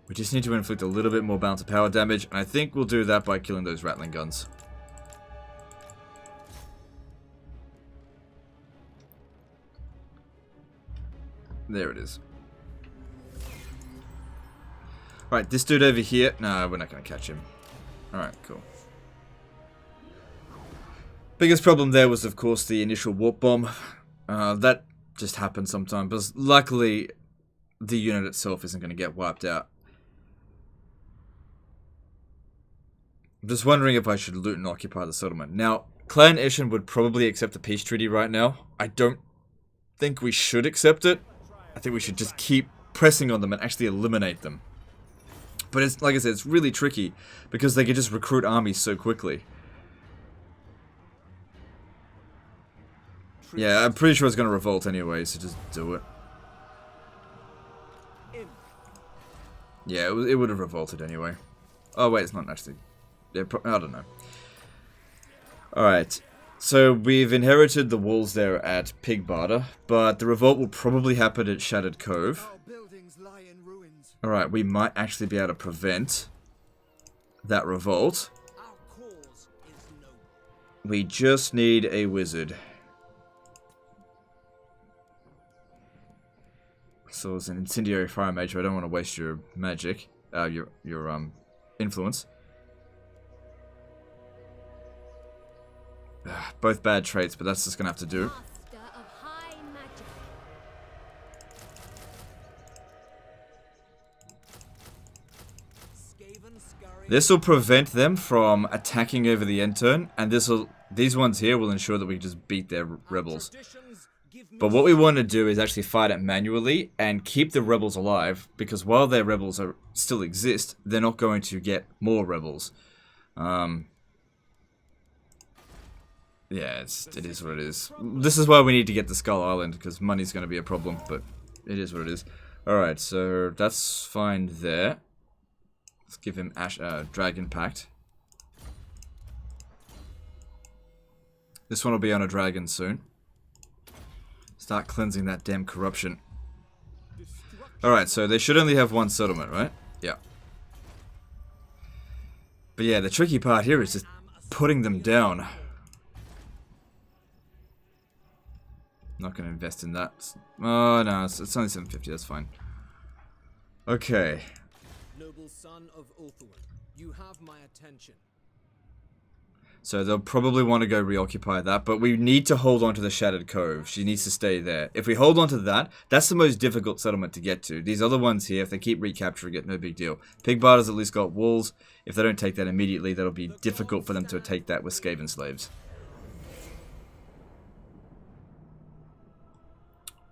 We just need to inflict a little bit more bouncer power damage, and I think we'll do that by killing those rattling guns. There it is. Alright, this dude over here. No, we're not going to catch him. Alright, cool. Biggest problem there was, of course, the initial warp bomb. That just happens sometimes, but luckily, the unit itself isn't going to get wiped out. I'm just wondering if I should loot and occupy the settlement. Now, Clan Ishin would probably accept a peace treaty right now. I don't think we should accept it. I think we should just keep pressing on them and actually eliminate them. But it's like I said, it's really tricky because they can just recruit armies so quickly. Yeah, I'm pretty sure it's going to revolt anyway, so just do it. Yeah, it would have revolted anyway. Oh wait, it's not actually. Yeah, I don't know. Alright, so we've inherited the walls there at Pigbarter, but the revolt will probably happen at Shattered Cove. Alright, we might actually be able to prevent that revolt. We just need a wizard. So it's an incendiary fire mage, I don't want to waste your magic, your influence. Both bad traits, but that's just gonna have to do. This will prevent them from attacking over the end turn, and these ones here will ensure that we just beat their rebels. But what we want to do is actually fight it manually and keep the rebels alive, because while their rebels still exist, they're not going to get more rebels. Yeah, it is what it is. This is why we need to get to Skull Island, because money's going to be a problem, but it is what it is. Alright, so that's fine there. Let's give him Dragon Pact. This one will be on a dragon soon. Start cleansing that damn corruption. Alright, so they should only have one settlement, right? Yeah. But yeah, the tricky part here is just putting them down. Not going to invest in that. Oh, no, it's only 750, that's fine. Okay. Noble son of Ulthuan, you have my attention. So they'll probably want to go reoccupy that, but we need to hold on to the Shattered Cove. She needs to stay there. If we hold on to that, that's the most difficult settlement to get to. These other ones here, if they keep recapturing it, no big deal. Pigbarter's at least got walls. If they don't take that immediately, that'll be difficult for them to take that with Skaven slaves.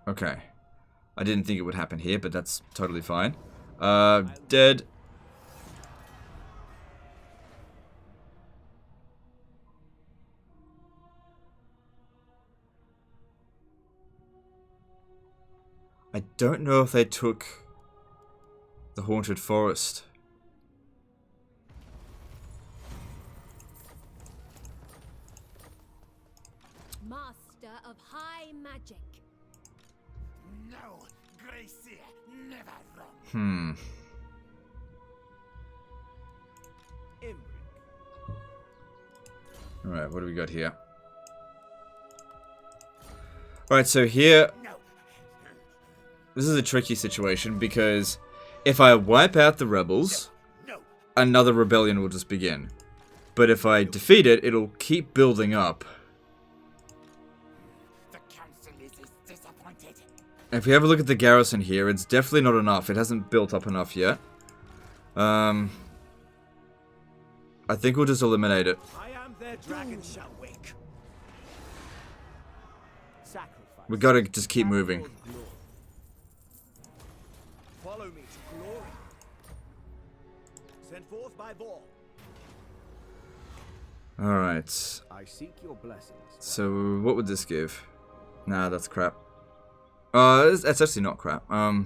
Okay. I didn't think it would happen here, but that's totally fine. Dead. I don't know if they took the Haunted Forest. Master of High my magic. No, Gracie, never wrong. Imrik. Alright, what do we got here? Alright, so here... No. This is a tricky situation because if I wipe out the rebels, No. another rebellion will just begin. But if I defeat it, it'll keep building up. The council is disappointed. If we have a look at the garrison here, it's definitely not enough. It hasn't built up enough yet. I think we'll just eliminate it. I am their dragon shall wake. Sacrifice. We gotta just keep moving. Follow me to glory. Send forth my ball. Alright. I seek your blessings. So, what would this give? Nah, that's crap. That's actually not crap. Nah.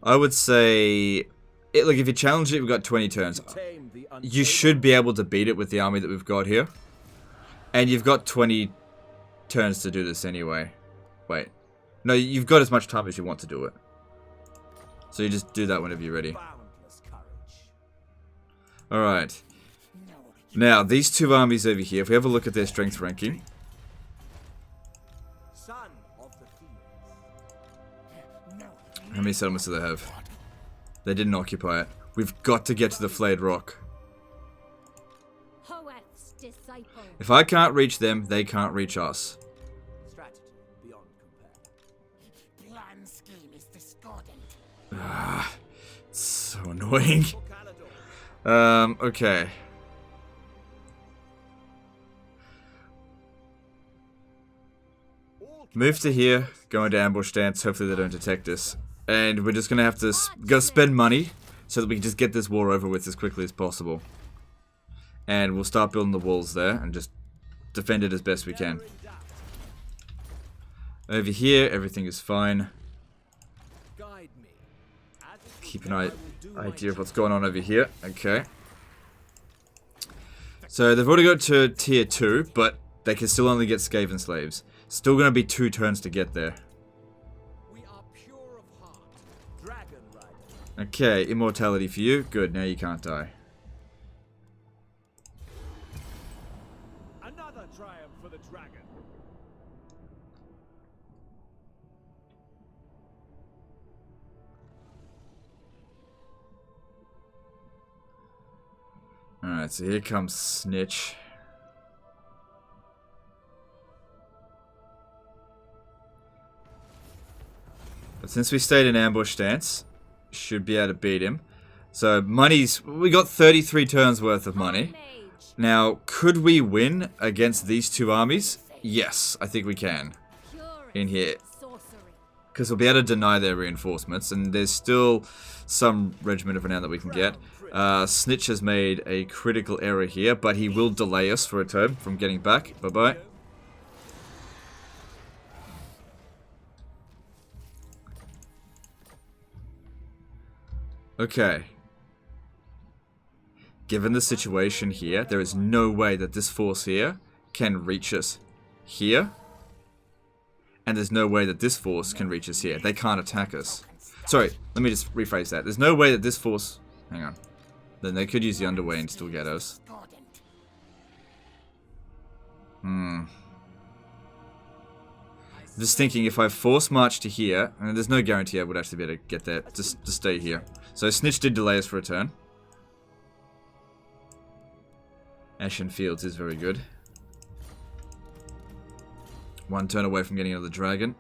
I would say... Look, if you challenge it, we've got 20 turns. You should be able to beat it with the army that we've got here. And you've got 20 turns to do this anyway. Wait. No, you've got as much time as you want to do it. So you just do that whenever you're ready. Alright. Now, these two armies over here, if we have a look at their strength ranking. Son of the Phoenix. How many settlements do they have? They didn't occupy it. We've got to get to the Flayed Rock. Hoeth's disciple. If I can't reach them, they can't reach us. Strategy beyond compare. Plan scheme is discordant. It's so annoying. For Calador. Okay. Move to here, go into ambush stance, hopefully they don't detect us. And we're just gonna have to go spend money so that we can just get this war over with as quickly as possible. And we'll start building the walls there and just defend it as best we can. Over here, everything is fine. Guide me. As it Keep is, an I will do my idea of what's going on over here. Okay. So they've already got to tier 2, but they can still only get Skaven slaves. Still gonna be 2 turns to get there. We are pure of heart. Dragon rider. Okay, immortality for you. Good, now you can't die. Another triumph for the dragon. Alright, so here comes Snitch. But since we stayed in ambush stance, should be able to beat him. So money's... we got 33 turns worth of money. Mage. Now, could we win against these two armies? Yes, I think we can. Purest In here. sorcery. Because we'll be able to deny their reinforcements, and there's still some regiment of renown that we can get. Snitch has made a critical error here, but he will delay us for a turn from getting back. Bye-bye. Okay. Given the situation here, there is no way that this force here can reach us here. And there's no way that this force can reach us here. They can't attack us. Sorry, let me just rephrase that. There's no way that this force... hang on. Then they could use the underway and still get us. I'm just thinking if I force march to here, and there's no guarantee I would actually be able to get there, just to stay here. So Snitch did delay us for a turn. Ashen Fields is very good. 1 turn away from getting another dragon.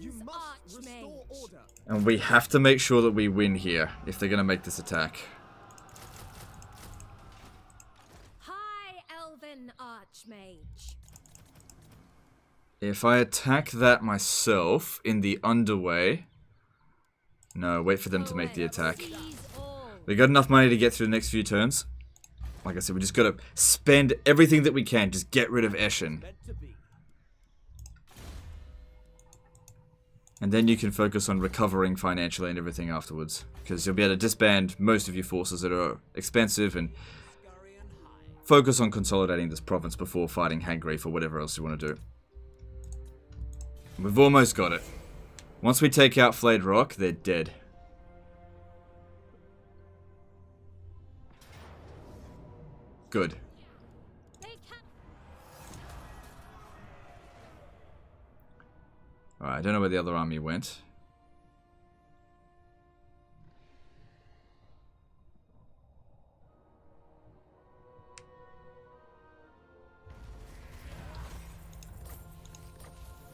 You Ulthuan's must restore Archmage. order. And we have to make sure that we win here, if they're going to make this attack. High Elven Archmage. If I attack that myself in the underway... no, wait for them to make the attack. Seize all. We got enough money to get through the next few turns. Like I said, we just got to spend everything that we can. Just get rid of Eshin. Meant to be. And then you can focus on recovering financially and everything afterwards. Because you'll be able to disband most of your forces that are expensive and focus on consolidating this province before fighting Hangreif or whatever else you want to do. We've almost got it. Once we take out Flayed Rock, they're dead. Good. Alright, I don't know where the other army went.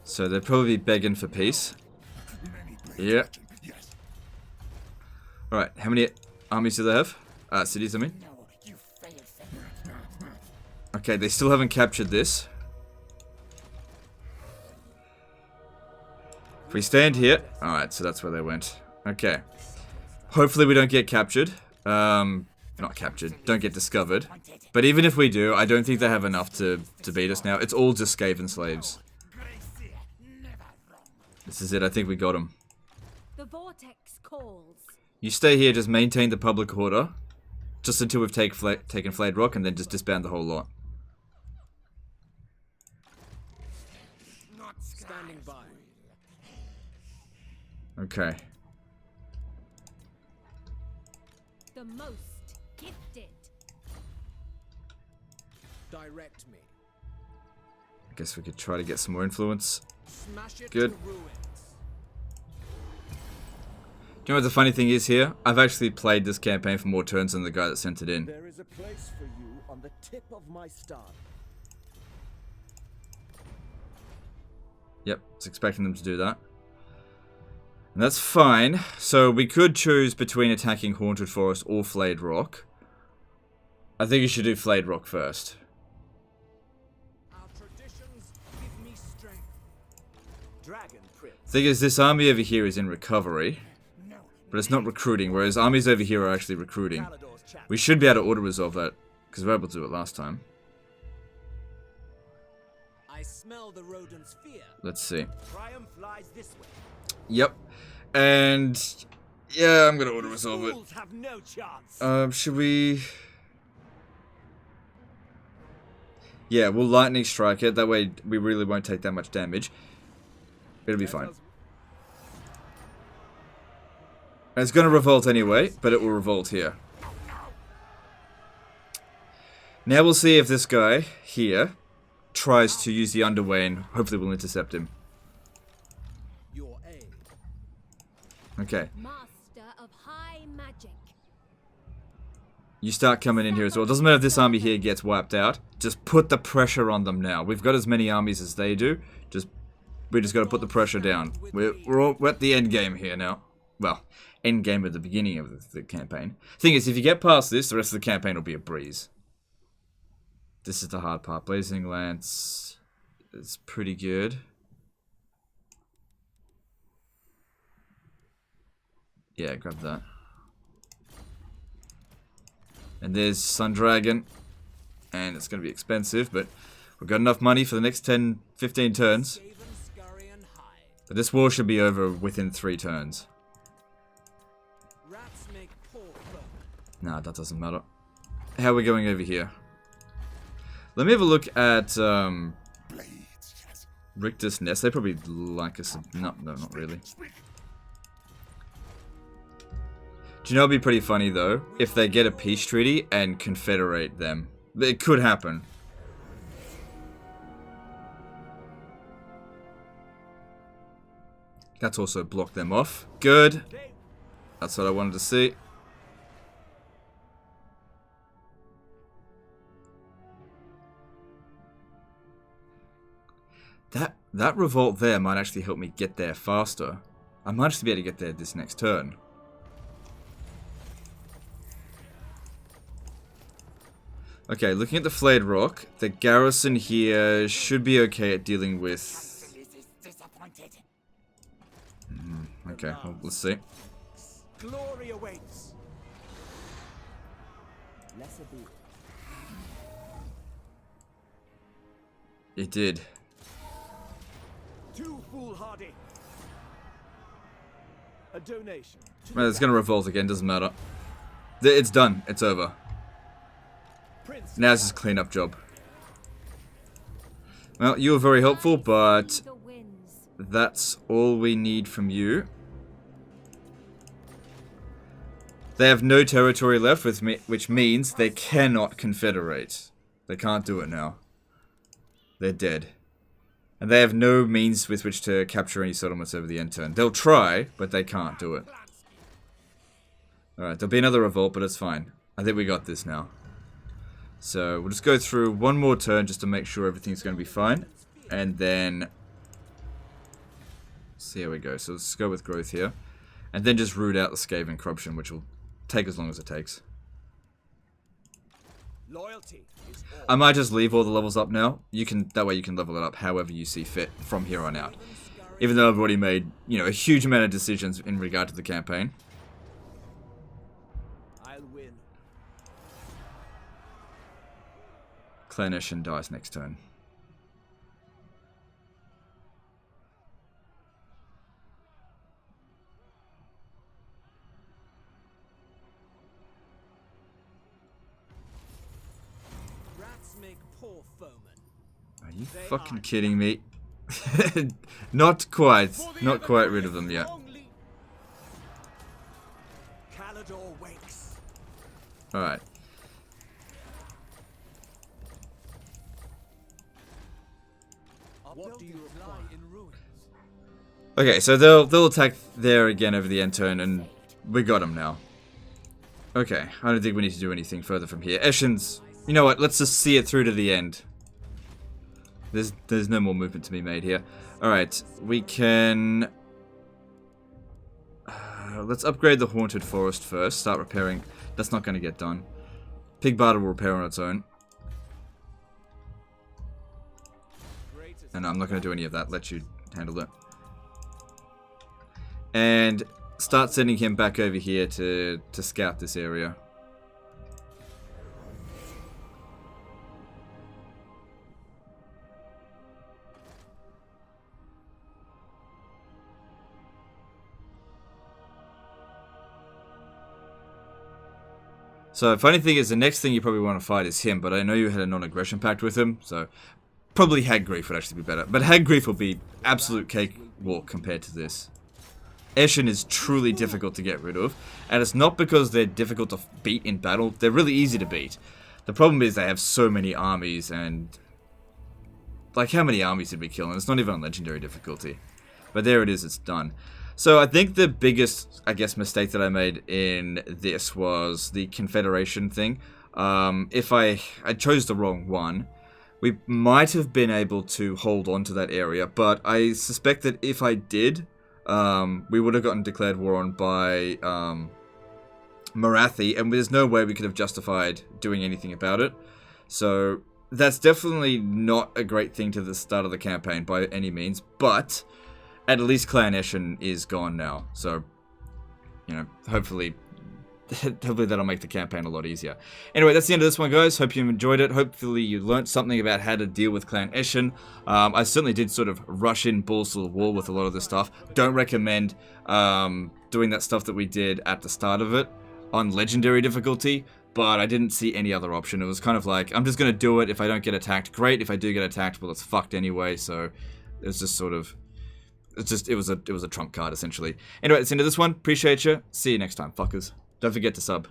So they'd probably be begging for peace. Yeah. Alright, how many armies do they have? Cities, I mean. Okay, they still haven't captured this. If we stand here... Alright, so that's where they went. Okay. Hopefully we don't get captured. Not captured. Don't get discovered. But even if we do, I don't think they have enough to beat us now. It's all just Skaven slaves. This is it. I think we got them. The vortex calls. You stay here, just maintain the public order. Just until we've taken Flayed Rock, and then just disband the whole lot. Standing by. Okay. The most gifted. Direct me. I guess we could try to get some more influence. Smash it Good. to ruins. Do you know what the funny thing is here? I've actually played this campaign for more turns than the guy that sent it in. There is a place for you on the tip of my star. Yep, was expecting them to do that. And that's fine. So we could choose between attacking Haunted Forest or Flayed Rock. I think you should do Flayed Rock first. Our traditions give me strength. Dragon Prince. Thing is, this army over here is in recovery. But it's not recruiting, whereas armies over here are actually recruiting. Galador's champion. We should be able to auto-resolve that, because we were able to do it last time. I smell the rodent's fear. Let's see. Triumph lies this way. Yep. And... yeah, I'm going to auto-resolve it. Fools have no chance. Should we... yeah, we'll lightning strike it. That way we really won't take that much damage. It'll be fine. And it's going to revolt anyway, but it will revolt here. Now we'll see if this guy here tries to use the underway, and hopefully we'll intercept him. Your aid. Okay. Master of high magic. You start coming in here as well. Doesn't matter if this army here gets wiped out. Just put the pressure on them now. We've got as many armies as they do. We just got to put the pressure down. We're at the end game here now. Well, end game at the beginning of the campaign. Thing is, if you get past this, the rest of the campaign will be a breeze. This is the hard part. Blazing Lance is pretty good. Yeah, grab that. And there's Sun Dragon. And it's going to be expensive, but we've got enough money for the next 10, 15 turns. Skaven, scurry, and hide. But this war should be over within 3 turns. Rats make poor folk. Nah, that doesn't matter. How are we going over here? Let me have a look at Richter's Nest. They probably like us. No, not really. Do you know it'd be pretty funny though if they get a peace treaty and confederate them? It could happen. That's also blocked them off. Good. That's what I wanted to see. That revolt there might actually help me get there faster. I might actually be able to get there this next turn. Okay, looking at the Flayed Rock, the garrison here should be okay at dealing with... okay, well, let's see. Glory awaits. It did. Too foolhardy. A donation. Well, it's gonna revolt again, doesn't matter. It's done. It's over. Now it's just a cleanup job. Well, you were very helpful, but The winds. that's all we need from you. They have no territory left, which means they cannot confederate. They can't do it now. They're dead. And they have no means with which to capture any settlements over the end turn. They'll try, but they can't do it. Alright, there'll be another revolt, but it's fine. I think we got this now. So, we'll just go through one more turn just to make sure everything's going to be fine. And then... see how we go. So, let's go with growth here. And then just root out the Scave and Corruption, which will take as long as it takes. Loyalty is all. I might just leave all the levels up now. That way you can level it up however you see fit from here on out. Even though I've already made, a huge amount of decisions in regard to the campaign. I'll win. Clanation dies next turn. Rats make poor foemen. Are you fucking kidding me? Not quite. Not quite rid of them yet. Calador wakes. Alright. What do you require? In ruins. Okay, so they'll attack there again over the end turn, and we got them now. Okay, I don't think we need to do anything further from here. Eshen's... You know what, let's just see it through to the end. There's no more movement to be made here. Alright, we can... let's upgrade the Haunted Forest first. Start repairing. That's not going to get done. Pig Barter will repair on its own. And I'm not going to do any of that. Let you handle it. And start sending him back over here to scout this area. So, funny thing is, the next thing you probably want to fight is him, but I know you had a non-aggression pact with him, so probably Hag Grief would actually be better. But Hag Grief will be absolute cakewalk compared to this. Eshen is truly difficult to get rid of, and it's not because they're difficult to beat in battle. They're really easy to beat. The problem is they have so many armies, and... like, how many armies did we kill? And it's not even on legendary difficulty. But there it is, it's done. So I think the biggest, mistake that I made in this was the Confederation thing. If I chose the wrong one, we might have been able to hold on to that area, but I suspect that if I did, we would have gotten declared war on by Marathi, and there's no way we could have justified doing anything about it. So that's definitely not a great thing to the start of the campaign by any means, but at least Clan Eshen is gone now. So, hopefully that'll make the campaign a lot easier. Anyway, that's the end of this one, guys. Hope you enjoyed it. Hopefully you learnt something about how to deal with Clan Eshen. I certainly did sort of rush in balls to the wall with a lot of this stuff. Don't recommend doing that stuff that we did at the start of it on legendary difficulty, but I didn't see any other option. It was kind of like, I'm just going to do it. If I don't get attacked, great. If I do get attacked, well, it's fucked anyway. So it's just sort of... it was a trump card, essentially. Anyway, that's the end of this one. Appreciate you. See you next time, fuckers. Don't forget to sub.